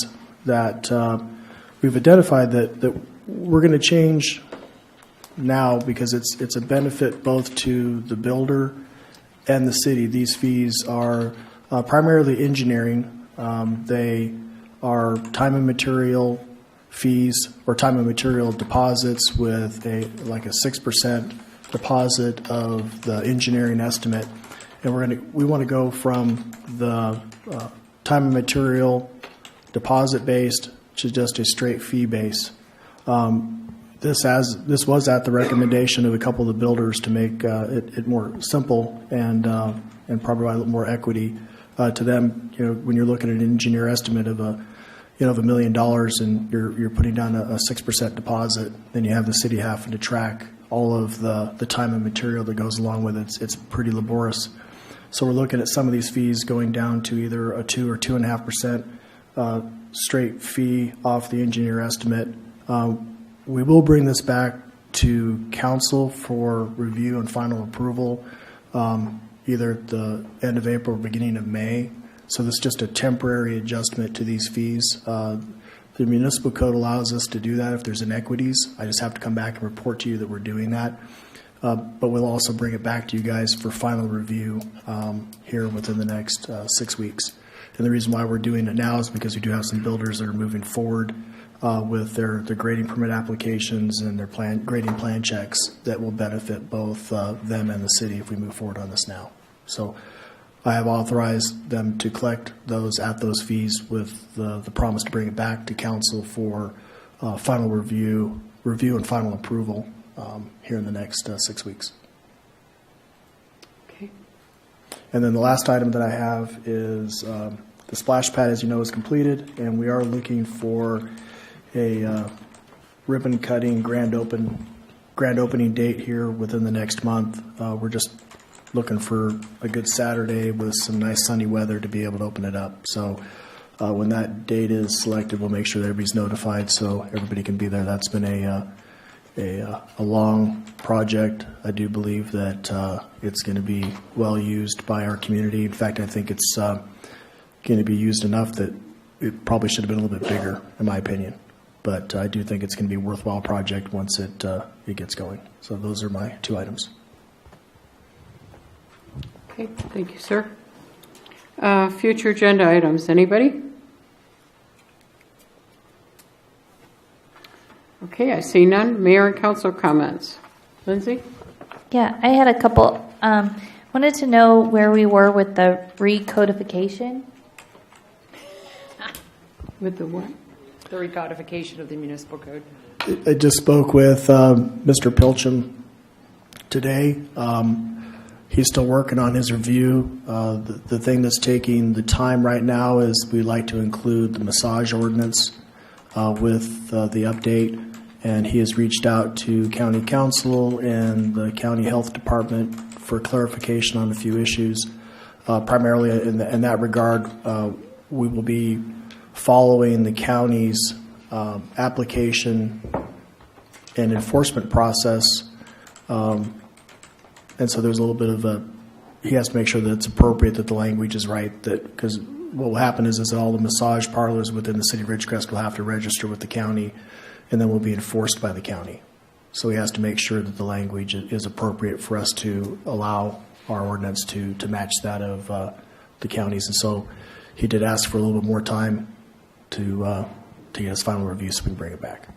that we've identified that we're going to change now because it's a benefit both to the builder and the city. These fees are primarily engineering. They are time and material fees or time and material deposits with a 6% deposit of the engineering estimate, and we want to go from the time and material deposit based to just a straight fee base. This was at the recommendation of a couple of the builders to make it more simple and provide a little more equity to them. When you're looking at an engineer estimate of $1 million and you're putting down a 6% deposit, then you have the city having to track all of the time and material that goes along with it. It's pretty laborious. So we're looking at some of these fees going down to either a 2 or 2.5% straight fee off the engineer estimate. We will bring this back to council for review and final approval either at the end of April or beginning of May. So this is just a temporary adjustment to these fees. The municipal code allows us to do that if there's inequities. I just have to come back and report to you that we're doing that. But we'll also bring it back to you guys for final review here within the next 6 weeks. And the reason why we're doing it now is because we do have some builders that are moving forward with their grading permit applications and their grading plan checks that will benefit both them and the city if we move forward on this now. So I have authorized them to collect those at those fees with the promise to bring it back to council for final review and final approval here in the next 6 weeks. Okay. And then the last item that I have is the splash pad, as you know, is completed, and we are looking for a ribbon cutting grand opening date here within the next month. We're just looking for a good Saturday with some nice sunny weather to be able to open it up. So when that date is selected, we'll make sure that everybody's notified so everybody can be there. That's been a long project. I do believe that it's going to be well used by our community. In fact, I think it's going to be used enough that it probably should have been a little bit bigger, in my opinion. But I do think it's going to be a worthwhile project once it gets going. So those are my 2 items. Okay, thank you, sir. Future agenda items, anybody? Okay, I see none. Mayor and council comments. Lindsay? Yeah, I had a couple. Wanted to know where we were with the recodification. With the what? The recodification of the municipal code. I just spoke with Mr. Pilcham today. He's still working on his review. The thing that's taking the time right now is we'd like to include the massage ordinance with the update. And he has reached out to county council and the county health department for clarification on a few issues. Primarily in that regard, we will be following the county's application and enforcement process. And so there's a little bit of he has to make sure that it's appropriate, that the language is right, because what will happen is all the massage parlors within the city of Ridgecrest will have to register with the county, and then will be enforced by the county. So he has to make sure that the language is appropriate for us to allow our ordinance to match that of the counties. And so he did ask for a little bit more time to get his final review so we can bring it back.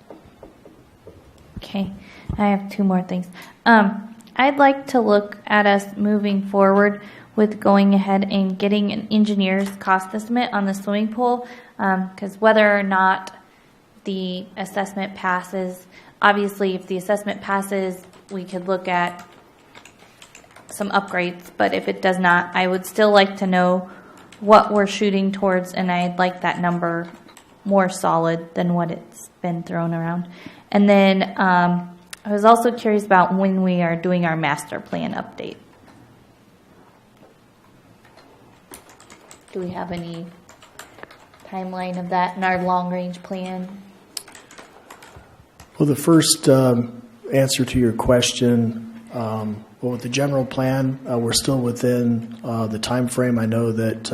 Okay, I have two more things. I'd like to look at us moving forward with going ahead and getting an engineer's cost estimate on the swimming pool, because whether or not the assessment passes, obviously if the assessment passes, we could look at some upgrades, but if it does not, I would still like to know what we're shooting towards, and I'd like that number more solid than what it's been thrown around. And then I was also curious about when we are doing our master plan update. Do we have any timeline of that in our long-range plan? Well, the first answer to your question, well, with the general plan, we're still within the time frame. I know that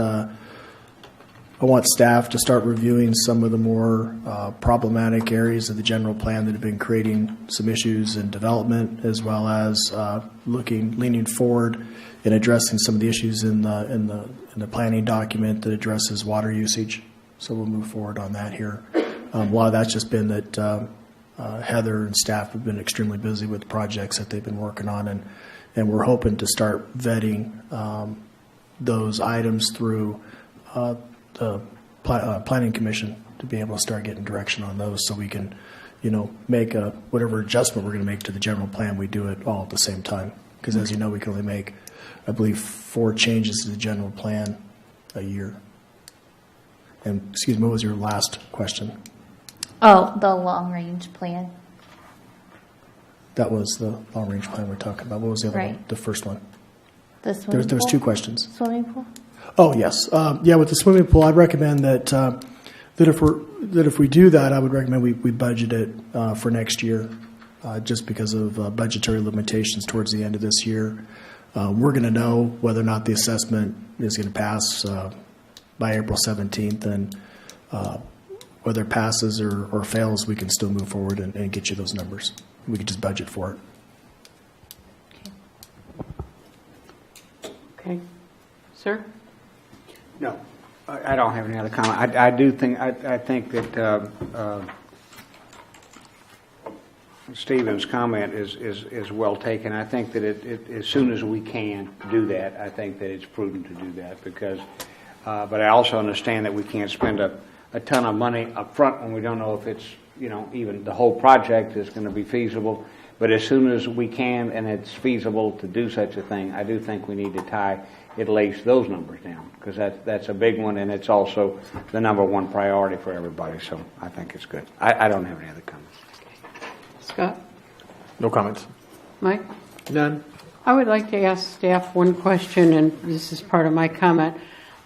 I want staff to start reviewing some of the more problematic areas of the general plan that have been creating some issues in development, as well as leaning forward and addressing some of the issues in the planning document that addresses water usage. So we'll move forward on that here. A lot of that's just been that Heather and staff have been extremely busy with projects that they've been working on, and we're hoping to start vetting those items through the Planning Commission to be able to start getting direction on those, so we can, make whatever adjustment we're going to make to the general plan, we do it all at the same time. Because as you know, we can only make, I believe, 4 changes to the general plan a year. And excuse me, what was your last question? Oh, the long-range plan. That was the long-range plan we're talking about. What was the other one? The first one. The swimming pool? There was 2 questions. Swimming pool? Oh, yes. Yeah, with the swimming pool, I'd recommend that if we do that, I would recommend we budget it for next year, just because of budgetary limitations towards the end of this year. We're going to know whether or not the assessment is going to pass by April 17th, and whether it passes or fails, we can still move forward and get you those numbers. We can just budget for Okay. Okay. Sir? No, I don't have any other comment. I do think, I think that Stephen's comment is well taken. I think that as soon as we can do that, I think that it's prudent to do that, because, but I also understand that we can't spend a ton of money up front when we don't know if it's, even the whole project is going to be feasible. But as soon as we can and it's feasible to do such a thing, I do think we need to tie at least those numbers down, because that's a big one, and it's also the number one priority for everybody. So I think it's good. I don't have any other comments. Scott? No comments. Mike? None. I would like to ask staff one question, and this is part of my comment.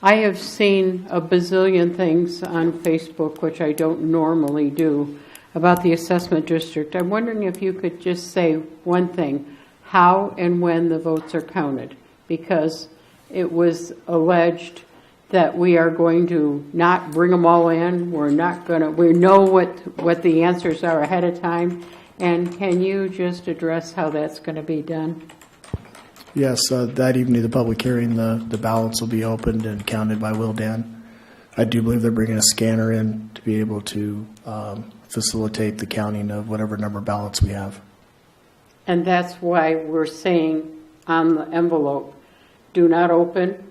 I have seen a bazillion things on Facebook, which I don't normally do, about the assessment district. I'm wondering if you could just say one thing, how and when the votes are counted, because it was alleged that we are going to not bring them all in. We're not going to, we know what the answers are ahead of time. And can you just address how that's going to be done? Yes, that evening of the public hearing, the ballots will be opened and counted by Will Dan. I do believe they're bringing a scanner in to be able to facilitate the counting of whatever number of ballots we have. And that's why we're saying on the envelope, do not open,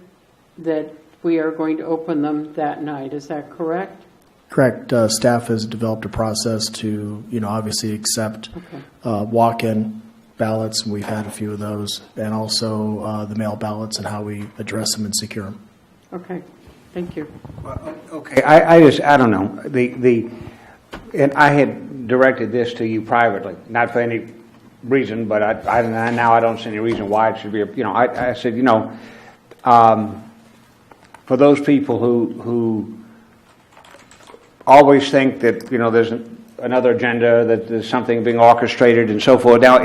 that we are going to open them that night. Is that correct? Correct. Staff has developed a process to, obviously accept walk-in ballots, and we've had a few of those, and also the mail ballots and how we address them and secure them. Okay. Thank you. Okay. I don't know. And I had directed this to you privately, not for any reason, but now I don't see any reason why it should be. I said, for those people who always think that there's another agenda, that there's something being orchestrated and so forth. Now,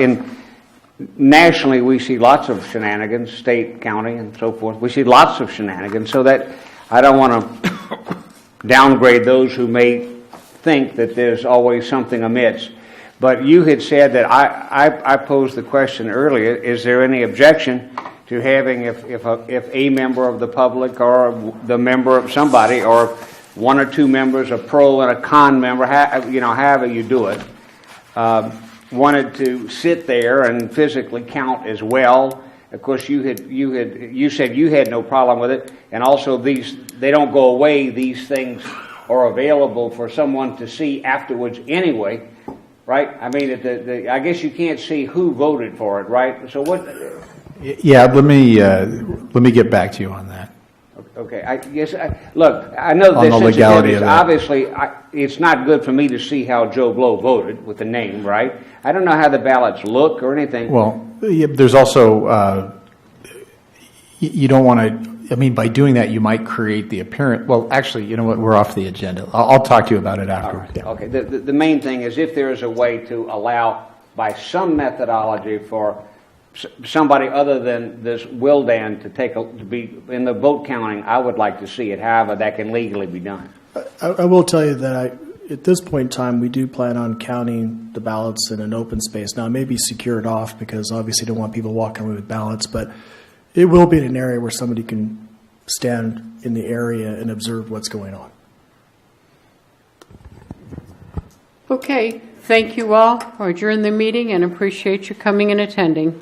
nationally, we see lots of shenanigans, state, county, and so forth. We see lots of shenanigans, so that I don't want to downgrade those who may think that there's always something amiss. But you had said that I posed the question earlier, is there any objection to having, if a member of the public or the member of somebody or one or two members, a pro and a con member, however you do it, wanted to sit there and physically count as well. Of course, you said you had no problem with it, and also they don't go away. These things are available for someone to see afterwards anyway, right? I mean, I guess you can't see who voted for it, right? So what? Yeah, let me get back to you on that. Okay. Look, I know On the legality of that. Obviously, it's not good for me to see how Joe Blow voted with the name, right? I don't know how the ballots look or anything. Well, there's also, you don't want to, by doing that, you might create the appearance. Well, actually, you know what? We're off the agenda. I'll talk to you about it afterwards. Right. Yeah. Okay. The main thing is if there is a way to allow, by some methodology, for somebody other than this Wildan to be in the vote counting, I would like to see it. However, that can legally be done. I will tell you that at this point in time, we do plan on counting the ballots in an open space. Now, it may be secured off because obviously don't want people walking away with ballots, but it will be in an area where somebody can stand in the area and observe what's going on. Okay, thank you all. I'll adjourn the meeting and appreciate you coming and attending.